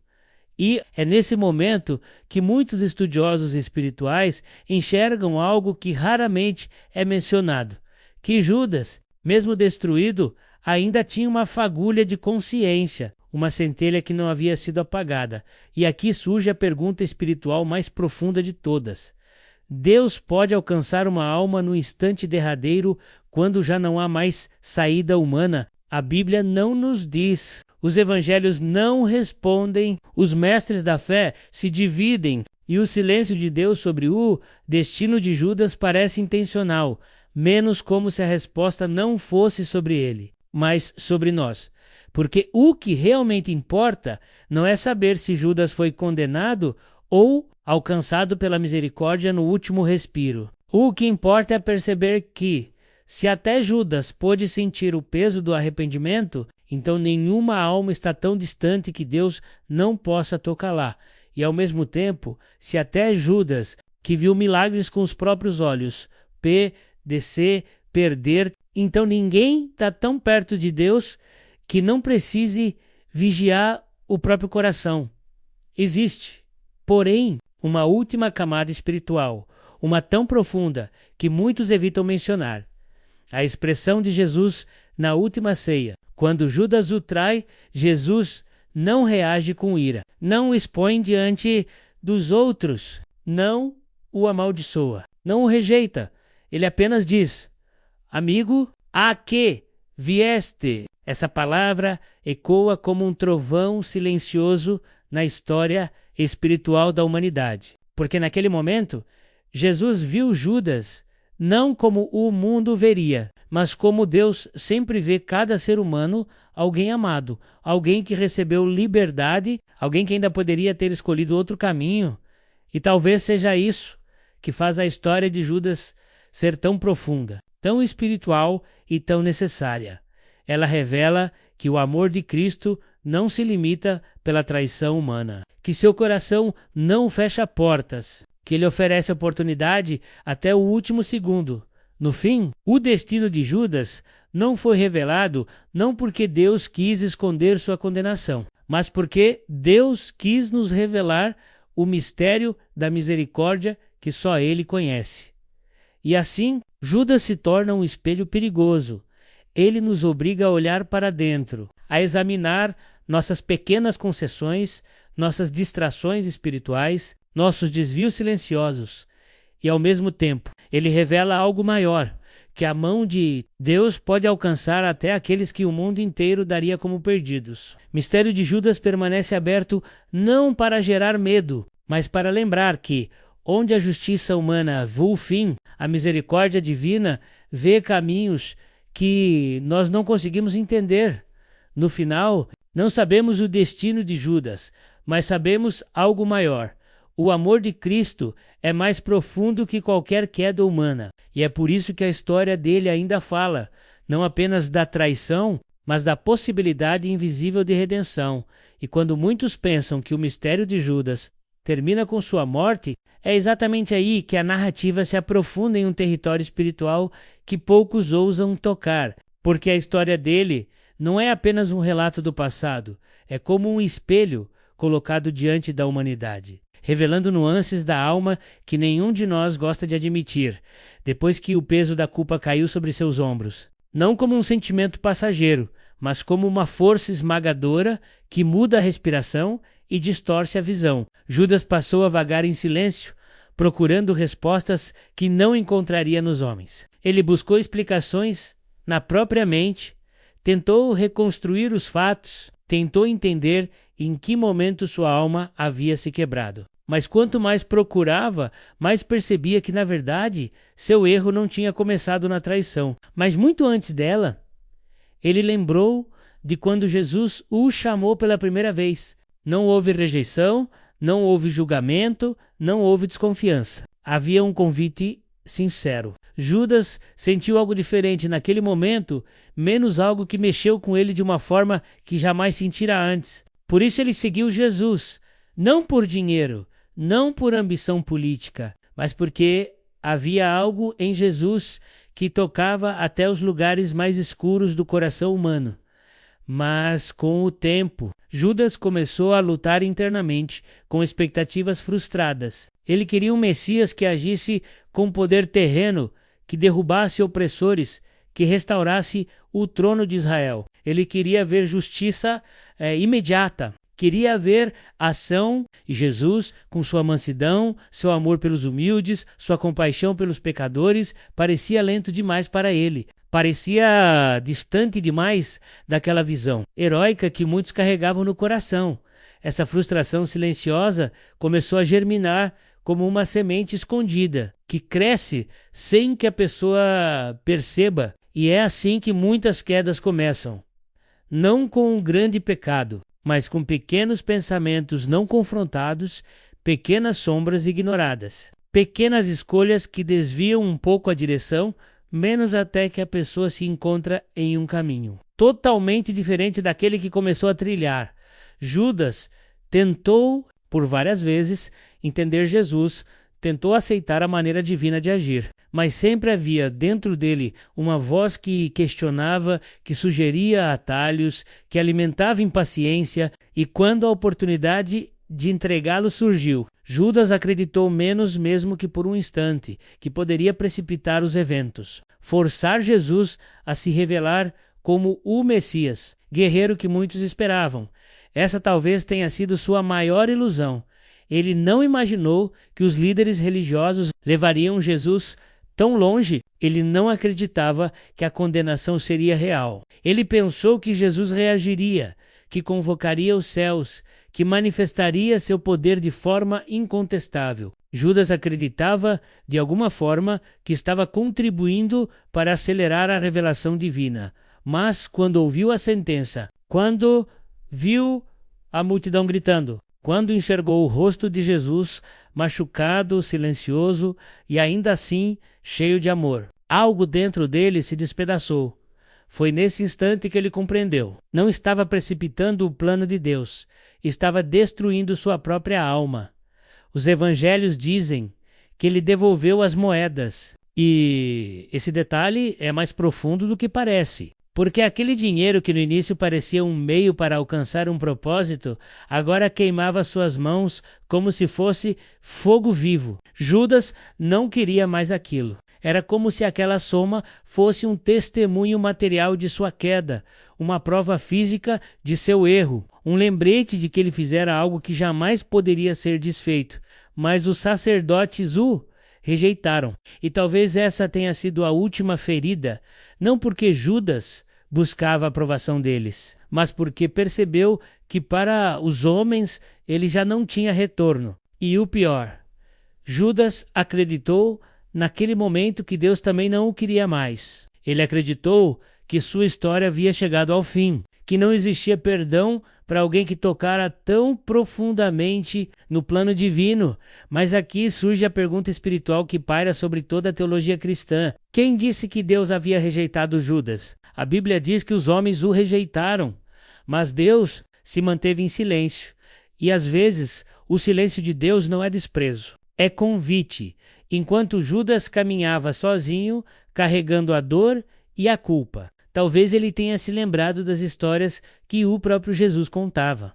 E é nesse momento que muitos estudiosos espirituais enxergam algo que raramente é mencionado, que Judas, mesmo destruído, ainda tinha uma fagulha de consciência, uma centelha que não havia sido apagada. E aqui surge a pergunta espiritual mais profunda de todas. Deus pode alcançar uma alma no instante derradeiro, quando já não há mais saída humana? A Bíblia não nos diz. Os evangelhos não respondem, os mestres da fé se dividem e o silêncio de Deus sobre o destino de Judas parece intencional, menos como se a resposta não fosse sobre ele, mas sobre nós. Porque o que realmente importa não é saber se Judas foi condenado ou alcançado pela misericórdia no último respiro. O que importa é perceber que, se até Judas pôde sentir o peso do arrependimento, Então nenhuma alma está tão distante que Deus não possa tocá-la. E ao mesmo tempo, se até Judas, que viu milagres com os próprios olhos, perder, então ninguém está tão perto de Deus que não precise vigiar o próprio coração. Existe, porém, uma última camada espiritual, uma tão profunda que muitos evitam mencionar. A expressão de Jesus na última ceia. Quando Judas o trai, Jesus não reage com ira, não o expõe diante dos outros, não o amaldiçoa, não o rejeita. Ele apenas diz: amigo, a que vieste? Essa palavra ecoa como um trovão silencioso na história espiritual da humanidade. Porque naquele momento, Jesus viu Judas não como o mundo veria, mas como Deus sempre vê cada ser humano, alguém amado, alguém que recebeu liberdade, alguém que ainda poderia ter escolhido outro caminho. E talvez seja isso que faz a história de Judas ser tão profunda, tão espiritual e tão necessária. Ela revela que o amor de Cristo não se limita pela traição humana, que seu coração não fecha portas, que ele oferece oportunidade até o último segundo. No fim, o destino de Judas não foi revelado não porque Deus quis esconder sua condenação, mas porque Deus quis nos revelar o mistério da misericórdia que só Ele conhece. E assim, Judas se torna um espelho perigoso. Ele nos obriga a olhar para dentro, a examinar nossas pequenas concessões, nossas distrações espirituais, nossos desvios silenciosos. E ao mesmo tempo, ele revela algo maior, que a mão de Deus pode alcançar até aqueles que o mundo inteiro daria como perdidos. O mistério de Judas permanece aberto não para gerar medo, mas para lembrar que, onde a justiça humana vê o fim, a misericórdia divina vê caminhos que nós não conseguimos entender. No final, não sabemos o destino de Judas, mas sabemos algo maior. O amor de Cristo é mais profundo que qualquer queda humana, e é por isso que a história dele ainda fala, não apenas da traição, mas da possibilidade invisível de redenção. E quando muitos pensam que o mistério de Judas termina com sua morte, é exatamente aí que a narrativa se aprofunda em um território espiritual que poucos ousam tocar, porque a história dele não é apenas um relato do passado, é como um espelho colocado diante da humanidade, revelando nuances da alma que nenhum de nós gosta de admitir, depois que o peso da culpa caiu sobre seus ombros. Não como um sentimento passageiro, mas como uma força esmagadora que muda a respiração e distorce a visão. Judas passou a vagar em silêncio, procurando respostas que não encontraria nos homens. Ele buscou explicações na própria mente, tentou reconstruir os fatos, tentou entender em que momento sua alma havia se quebrado. Mas quanto mais procurava, mais percebia que, na verdade, seu erro não tinha começado na traição. Mas muito antes dela, ele lembrou de quando Jesus o chamou pela primeira vez. Não houve rejeição, não houve julgamento, não houve desconfiança. Havia um convite sincero. Judas sentiu algo diferente naquele momento, menos algo que mexeu com ele de uma forma que jamais sentira antes. Por isso ele seguiu Jesus, não por dinheiro, não por ambição política, mas porque havia algo em Jesus que tocava até os lugares mais escuros do coração humano. Mas, com o tempo, Judas começou a lutar internamente, com expectativas frustradas. Ele queria um Messias que agisse com poder terreno, que derrubasse opressores, que restaurasse o trono de Israel. Ele queria ver justiça imediata. Queria ver ação, e Jesus, com sua mansidão, seu amor pelos humildes, sua compaixão pelos pecadores, parecia lento demais para ele. Parecia distante demais daquela visão heróica que muitos carregavam no coração. Essa frustração silenciosa começou a germinar como uma semente escondida, que cresce sem que a pessoa perceba. E é assim que muitas quedas começam. Não com um grande pecado, mas com pequenos pensamentos não confrontados, pequenas sombras ignoradas, pequenas escolhas que desviam um pouco a direção, menos até que a pessoa se encontra em um caminho totalmente diferente daquele que começou a trilhar. Judas tentou, por várias vezes, entender Jesus, tentou aceitar a maneira divina de agir, mas sempre havia dentro dele uma voz que questionava, que sugeria atalhos, que alimentava impaciência, e quando a oportunidade de entregá-lo surgiu, Judas acreditou menos mesmo que por um instante, que poderia precipitar os eventos, forçar Jesus a se revelar como o Messias, guerreiro que muitos esperavam. Essa talvez tenha sido sua maior ilusão. Ele não imaginou que os líderes religiosos levariam Jesus tão longe. Ele não acreditava que a condenação seria real. Ele pensou que Jesus reagiria, que convocaria os céus, que manifestaria seu poder de forma incontestável. Judas acreditava, de alguma forma, que estava contribuindo para acelerar a revelação divina. Mas quando ouviu a sentença, quando viu a multidão gritando, quando enxergou o rosto de Jesus machucado, silencioso e ainda assim cheio de amor, algo dentro dele se despedaçou. Foi nesse instante que ele compreendeu. Não estava precipitando o plano de Deus, estava destruindo sua própria alma. Os evangelhos dizem que ele devolveu as moedas. E esse detalhe é mais profundo do que parece. Porque aquele dinheiro que no início parecia um meio para alcançar um propósito, agora queimava suas mãos como se fosse fogo vivo. Judas não queria mais aquilo. Era como se aquela soma fosse um testemunho material de sua queda, uma prova física de seu erro, um lembrete de que ele fizera algo que jamais poderia ser desfeito. Mas os sacerdotes o rejeitaram. E talvez essa tenha sido a última ferida, não porque Judas buscava a aprovação deles, mas porque percebeu que para os homens ele já não tinha retorno. E o pior, Judas acreditou naquele momento que Deus também não o queria mais. Ele acreditou que sua história havia chegado ao fim, que não existia perdão para alguém que tocara tão profundamente no plano divino. Mas aqui surge a pergunta espiritual que paira sobre toda a teologia cristã. Quem disse que Deus havia rejeitado Judas? A Bíblia diz que os homens o rejeitaram, mas Deus se manteve em silêncio. E às vezes o silêncio de Deus não é desprezo, é convite. Enquanto Judas caminhava sozinho, carregando a dor e a culpa, talvez ele tenha se lembrado das histórias que o próprio Jesus contava.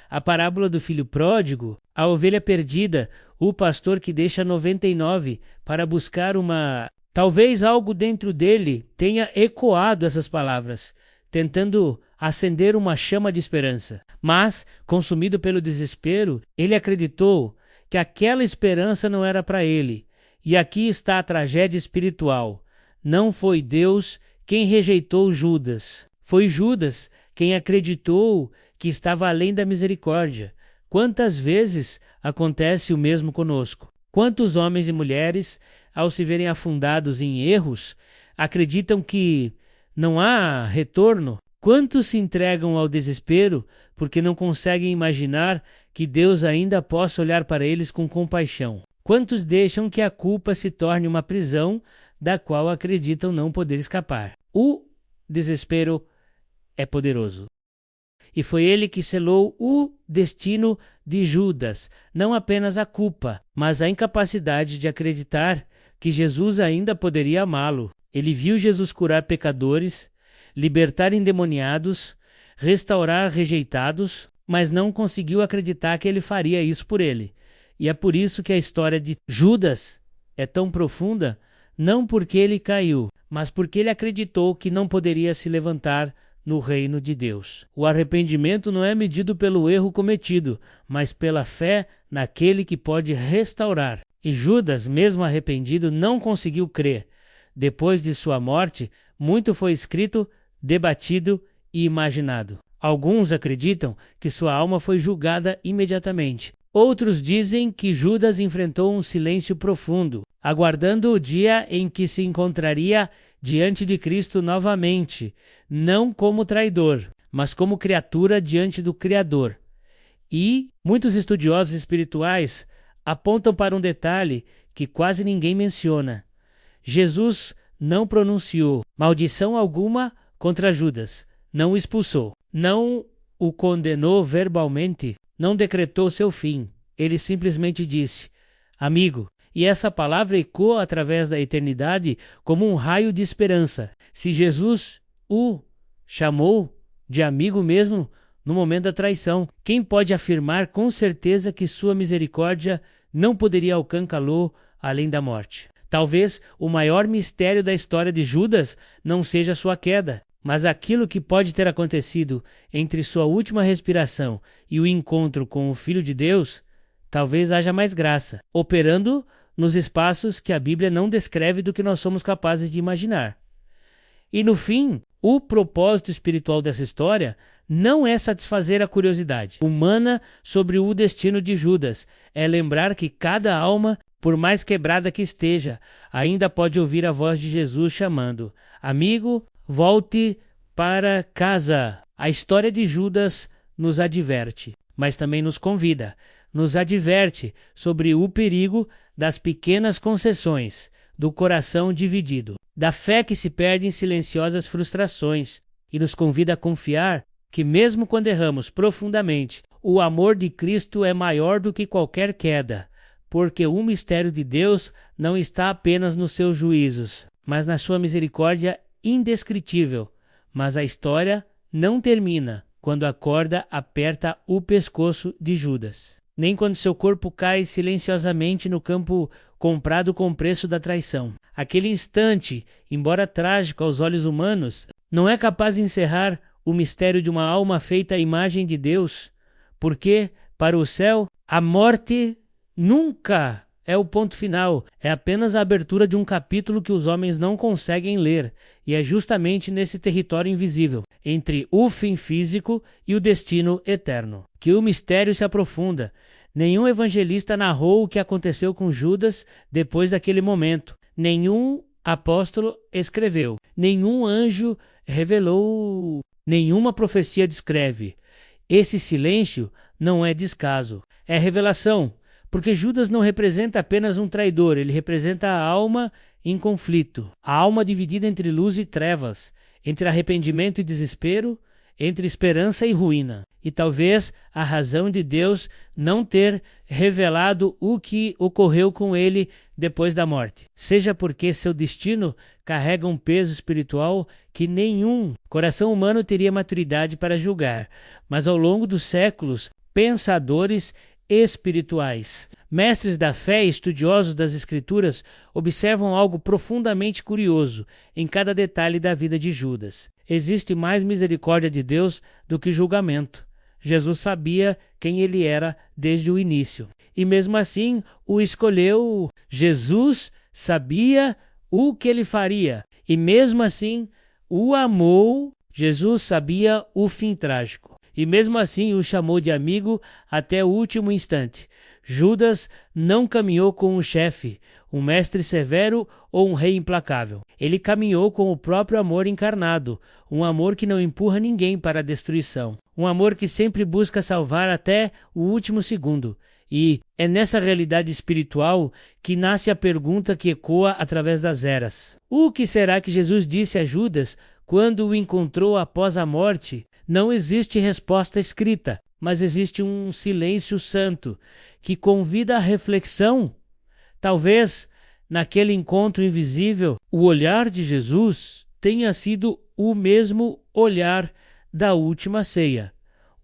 A parábola do filho pródigo, a ovelha perdida, o pastor que deixa 99 para buscar uma... Talvez algo dentro dele tenha ecoado essas palavras, tentando acender uma chama de esperança. Mas, consumido pelo desespero, ele acreditou que aquela esperança não era para ele. E aqui está a tragédia espiritual. Não foi Deus quem rejeitou Judas. Foi Judas quem acreditou que estava além da misericórdia. Quantas vezes acontece o mesmo conosco? Quantos homens e mulheres, ao se verem afundados em erros, acreditam que não há retorno? Quantos se entregam ao desespero porque não conseguem imaginar que Deus ainda possa olhar para eles com compaixão? Quantos deixam que a culpa se torne uma prisão da qual acreditam não poder escapar? O desespero é poderoso. E foi ele que selou o destino de Judas, não apenas a culpa, mas a incapacidade de acreditar que Jesus ainda poderia amá-lo. Ele viu Jesus curar pecadores, libertar endemoniados, restaurar rejeitados, mas não conseguiu acreditar que ele faria isso por ele. E é por isso que a história de Judas é tão profunda, não porque ele caiu, mas porque ele acreditou que não poderia se levantar no reino de Deus. O arrependimento não é medido pelo erro cometido, mas pela fé naquele que pode restaurar. E Judas, mesmo arrependido, não conseguiu crer. Depois de sua morte, muito foi escrito, debatido e imaginado. Alguns acreditam que sua alma foi julgada imediatamente. Outros dizem que Judas enfrentou um silêncio profundo, aguardando o dia em que se encontraria diante de Cristo novamente, não como traidor, mas como criatura diante do Criador. E muitos estudiosos espirituais apontam para um detalhe que quase ninguém menciona. Jesus não pronunciou maldição alguma contra Judas, não o expulsou, não o condenou verbalmente, não decretou seu fim. Ele simplesmente disse: amigo. E essa palavra ecoa através da eternidade como um raio de esperança. Se Jesus o chamou de amigo mesmo no momento da traição, quem pode afirmar com certeza que sua misericórdia não poderia alcançá-lo além da morte? Talvez o maior mistério da história de Judas não seja sua queda, mas aquilo que pode ter acontecido entre sua última respiração e o encontro com o Filho de Deus. Talvez haja mais graça, operando nos espaços que a Bíblia não descreve do que nós somos capazes de imaginar. E no fim, o propósito espiritual dessa história não é satisfazer a curiosidade humana sobre o destino de Judas, é lembrar que cada alma, por mais quebrada que esteja, ainda pode ouvir a voz de Jesus chamando: amigo, volte para casa. A história de Judas nos adverte, mas também nos convida. Nos adverte sobre o perigo das pequenas concessões, do coração dividido, da fé que se perde em silenciosas frustrações, e nos convida a confiar que, mesmo quando erramos profundamente, o amor de Cristo é maior do que qualquer queda, porque o mistério de Deus não está apenas nos seus juízos, mas na sua misericórdia indescritível. Mas a história não termina quando a corda aperta o pescoço de Judas, nem quando seu corpo cai silenciosamente no campo comprado com o preço da traição. Aquele instante, embora trágico aos olhos humanos, não é capaz de encerrar o mistério de uma alma feita à imagem de Deus, porque, para o céu, a morte nunca é o ponto final, é apenas a abertura de um capítulo que os homens não conseguem ler, e é justamente nesse território invisível, entre o fim físico e o destino eterno, que o mistério se aprofunda. Nenhum evangelista narrou o que aconteceu com Judas depois daquele momento. Nenhum apóstolo escreveu. Nenhum anjo revelou. Nenhuma profecia descreve. Esse silêncio não é descaso, é revelação. Porque Judas não representa apenas um traidor, ele representa a alma em conflito. A alma dividida entre luz e trevas, entre arrependimento e desespero, entre esperança e ruína. E talvez a razão de Deus não ter revelado o que ocorreu com ele depois da morte, seja porque seu destino carrega um peso espiritual que nenhum coração humano teria maturidade para julgar. Mas ao longo dos séculos, pensadores espirituais, mestres da fé e estudiosos das Escrituras observam algo profundamente curioso em cada detalhe da vida de Judas. Existe mais misericórdia de Deus do que julgamento. Jesus sabia quem ele era desde o início, e mesmo assim o escolheu. Jesus sabia o que ele faria, e mesmo assim o amou. Jesus sabia o fim trágico, e mesmo assim o chamou de amigo até o último instante. Judas não caminhou com um chefe, um mestre severo ou um rei implacável. Ele caminhou com o próprio amor encarnado, um amor que não empurra ninguém para a destruição, um amor que sempre busca salvar até o último segundo. E é nessa realidade espiritual que nasce a pergunta que ecoa através das eras. O que será que Jesus disse a Judas quando o encontrou após a morte? Não existe resposta escrita, mas existe um silêncio santo que convida à reflexão. Talvez, naquele encontro invisível, o olhar de Jesus tenha sido o mesmo olhar da última ceia.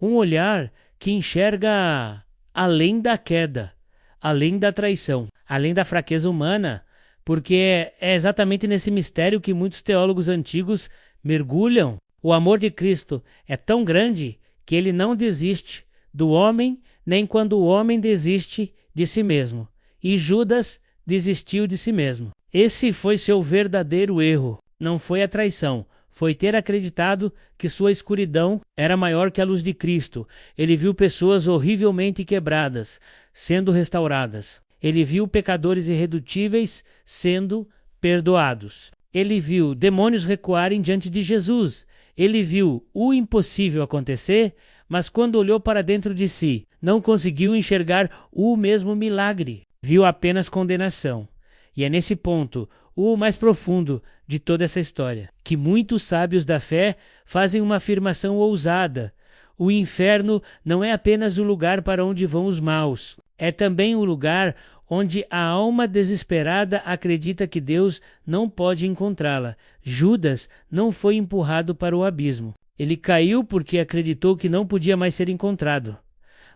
Um olhar que enxerga além da queda, além da traição, além da fraqueza humana, porque é exatamente nesse mistério que muitos teólogos antigos mergulham. O amor de Cristo é tão grande que ele não desiste do homem, nem quando o homem desiste de si mesmo. E Judas desistiu de si mesmo. Esse foi seu verdadeiro erro. Não foi a traição, foi ter acreditado que sua escuridão era maior que a luz de Cristo. Ele viu pessoas horrivelmente quebradas, sendo restauradas. Ele viu pecadores irredutíveis sendo perdoados. Ele viu demônios recuarem diante de Jesus. Ele viu o impossível acontecer, mas quando olhou para dentro de si, não conseguiu enxergar o mesmo milagre. Viu apenas condenação. E é nesse ponto o mais profundo de toda essa história, que muitos sábios da fé fazem uma afirmação ousada. O inferno não é apenas o lugar para onde vão os maus, é também o lugar onde a alma desesperada acredita que Deus não pode encontrá-la. Judas não foi empurrado para o abismo. Ele caiu porque acreditou que não podia mais ser encontrado.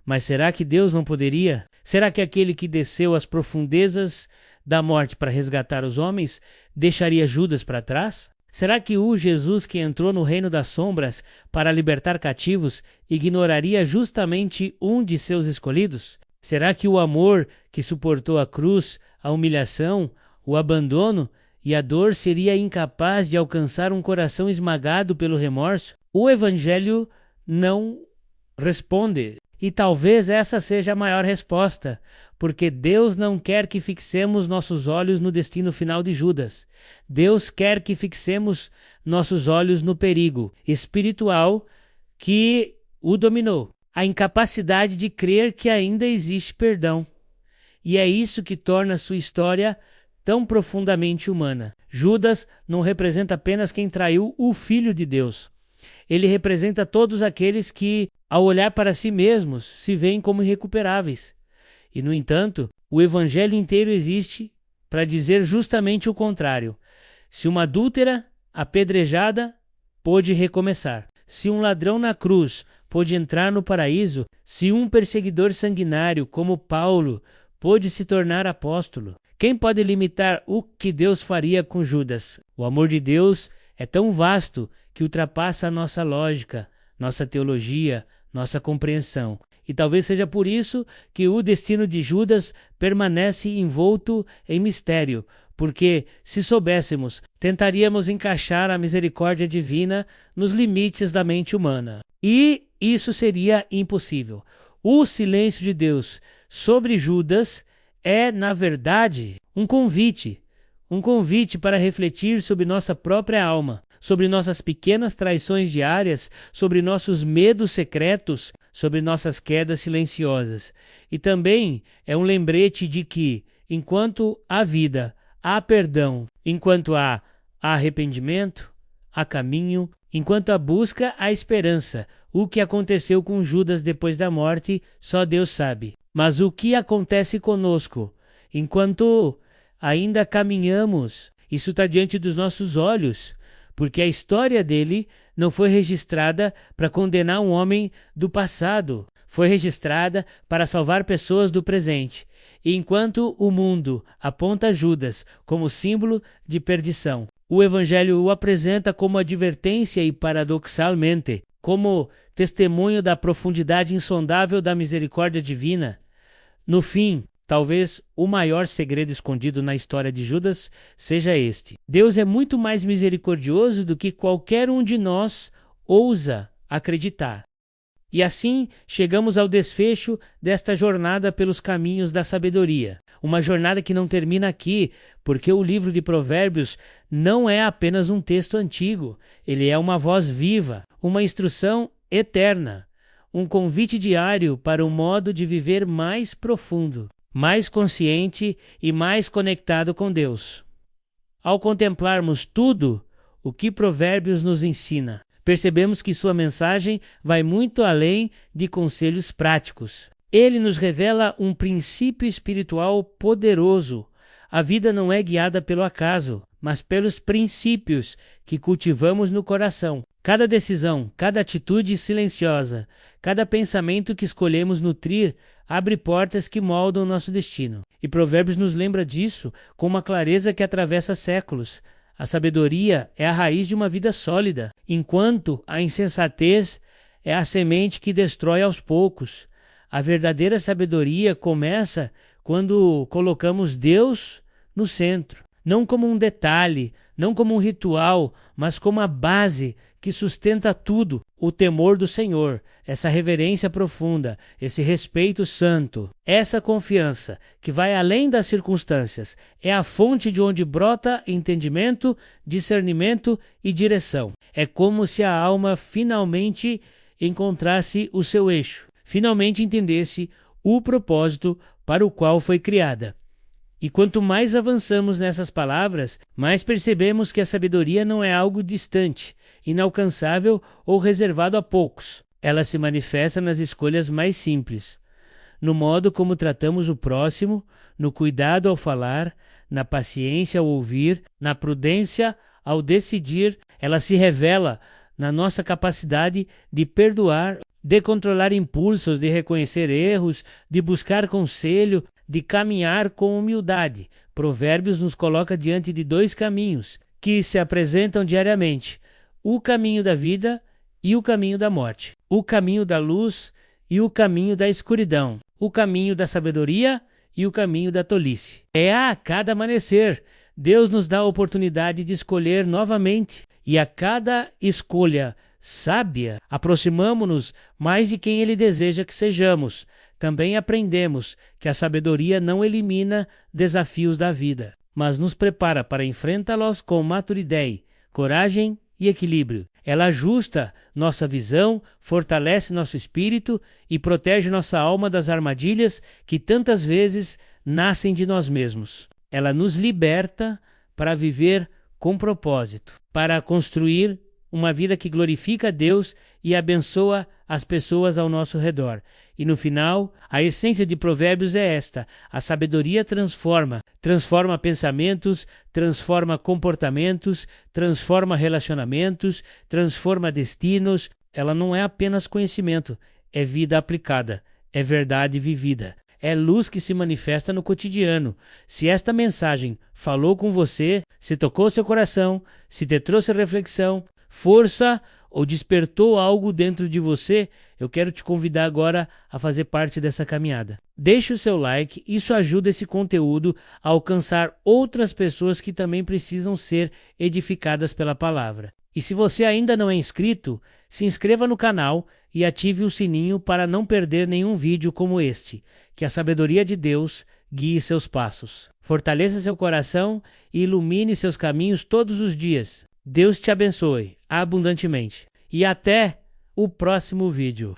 Mas será que Deus não poderia? Será que aquele que desceu às profundezas da morte para resgatar os homens deixaria Judas para trás? Será que o Jesus que entrou no reino das sombras para libertar cativos ignoraria justamente um de seus escolhidos? Será que o amor que suportou a cruz, a humilhação, o abandono e a dor seria incapaz de alcançar um coração esmagado pelo remorso? O Evangelho não responde. E talvez essa seja a maior resposta, porque Deus não quer que fixemos nossos olhos no destino final de Judas. Deus quer que fixemos nossos olhos no perigo espiritual que o dominou, a incapacidade de crer que ainda existe perdão. E é isso que torna sua história tão profundamente humana. Judas não representa apenas quem traiu o Filho de Deus. Ele representa todos aqueles que, ao olhar para si mesmos, se veem como irrecuperáveis. E, no entanto, o Evangelho inteiro existe para dizer justamente o contrário. Se uma adúltera, apedrejada, pôde recomeçar. Se um ladrão na cruz pôde entrar no paraíso, se um perseguidor sanguinário como Paulo pôde se tornar apóstolo, quem pode limitar o que Deus faria com Judas? O amor de Deus é tão vasto que ultrapassa a nossa lógica, nossa teologia, nossa compreensão. E talvez seja por isso que o destino de Judas permanece envolto em mistério, porque, se soubéssemos, tentaríamos encaixar a misericórdia divina nos limites da mente humana. E isso seria impossível. O silêncio de Deus sobre Judas é, na verdade, um convite para refletir sobre nossa própria alma, sobre nossas pequenas traições diárias, sobre nossos medos secretos, sobre nossas quedas silenciosas. E também é um lembrete de que, enquanto há vida, há perdão, enquanto há arrependimento, há caminho, enquanto há busca, há esperança. O que aconteceu com Judas depois da morte, só Deus sabe. Mas o que acontece conosco, enquanto ainda caminhamos, isso está diante dos nossos olhos, porque a história dele não foi registrada para condenar um homem do passado, foi registrada para salvar pessoas do presente. E enquanto o mundo aponta Judas como símbolo de perdição, o Evangelho o apresenta como advertência e, paradoxalmente, como testemunho da profundidade insondável da misericórdia divina. No fim, talvez o maior segredo escondido na história de Judas seja este: Deus é muito mais misericordioso do que qualquer um de nós ousa acreditar. E assim chegamos ao desfecho desta jornada pelos caminhos da sabedoria. Uma jornada que não termina aqui, porque o livro de Provérbios não é apenas um texto antigo, ele é uma voz viva, uma instrução eterna, um convite diário para um modo de viver mais profundo, mais consciente e mais conectado com Deus. Ao contemplarmos tudo o que Provérbios nos ensina, percebemos que sua mensagem vai muito além de conselhos práticos. Ele nos revela um princípio espiritual poderoso. A vida não é guiada pelo acaso, mas pelos princípios que cultivamos no coração. Cada decisão, cada atitude silenciosa, cada pensamento que escolhemos nutrir abre portas que moldam nosso destino. E Provérbios nos lembra disso com uma clareza que atravessa séculos. A sabedoria é a raiz de uma vida sólida, enquanto a insensatez é a semente que destrói aos poucos. A verdadeira sabedoria começa quando colocamos Deus no centro, não como um detalhe, não como um ritual, mas como a base que sustenta tudo, o temor do Senhor, essa reverência profunda, esse respeito santo, essa confiança que vai além das circunstâncias, é a fonte de onde brota entendimento, discernimento e direção. É como se a alma finalmente encontrasse o seu eixo, finalmente entendesse o propósito para o qual foi criada. E quanto mais avançamos nessas palavras, mais percebemos que a sabedoria não é algo distante, inalcançável ou reservado a poucos. Ela se manifesta nas escolhas mais simples, no modo como tratamos o próximo, no cuidado ao falar, na paciência ao ouvir, na prudência ao decidir. Ela se revela na nossa capacidade de perdoar, de controlar impulsos, de reconhecer erros, de buscar conselho, de caminhar com humildade. Provérbios nos coloca diante de dois caminhos que se apresentam diariamente: o caminho da vida e o caminho da morte, o caminho da luz e o caminho da escuridão, o caminho da sabedoria e o caminho da tolice. A cada amanhecer, Deus nos dá a oportunidade de escolher novamente, e a cada escolha sábia, aproximamo-nos mais de quem Ele deseja que sejamos. Também aprendemos que a sabedoria não elimina desafios da vida, mas nos prepara para enfrentá-los com maturidade, coragem e equilíbrio. Ela ajusta nossa visão, fortalece nosso espírito e protege nossa alma das armadilhas que tantas vezes nascem de nós mesmos. Ela nos liberta para viver com propósito, para construir uma vida que glorifica a Deus e abençoa as pessoas ao nosso redor. E no final, a essência de Provérbios é esta: a sabedoria transforma pensamentos, transforma comportamentos, transforma relacionamentos, transforma destinos. Ela não é apenas conhecimento, é vida aplicada, é verdade vivida. É luz que se manifesta no cotidiano. Se esta mensagem falou com você, se tocou seu coração, se te trouxe reflexão, força ou despertou algo dentro de você, eu quero te convidar agora a fazer parte dessa caminhada. Deixe o seu like, isso ajuda esse conteúdo a alcançar outras pessoas que também precisam ser edificadas pela palavra. E se você ainda não é inscrito, se inscreva no canal e ative o sininho para não perder nenhum vídeo como este. Que a sabedoria de Deus guie seus passos. Fortaleça seu coração e ilumine seus caminhos todos os dias. Deus te abençoe abundantemente. E até o próximo vídeo.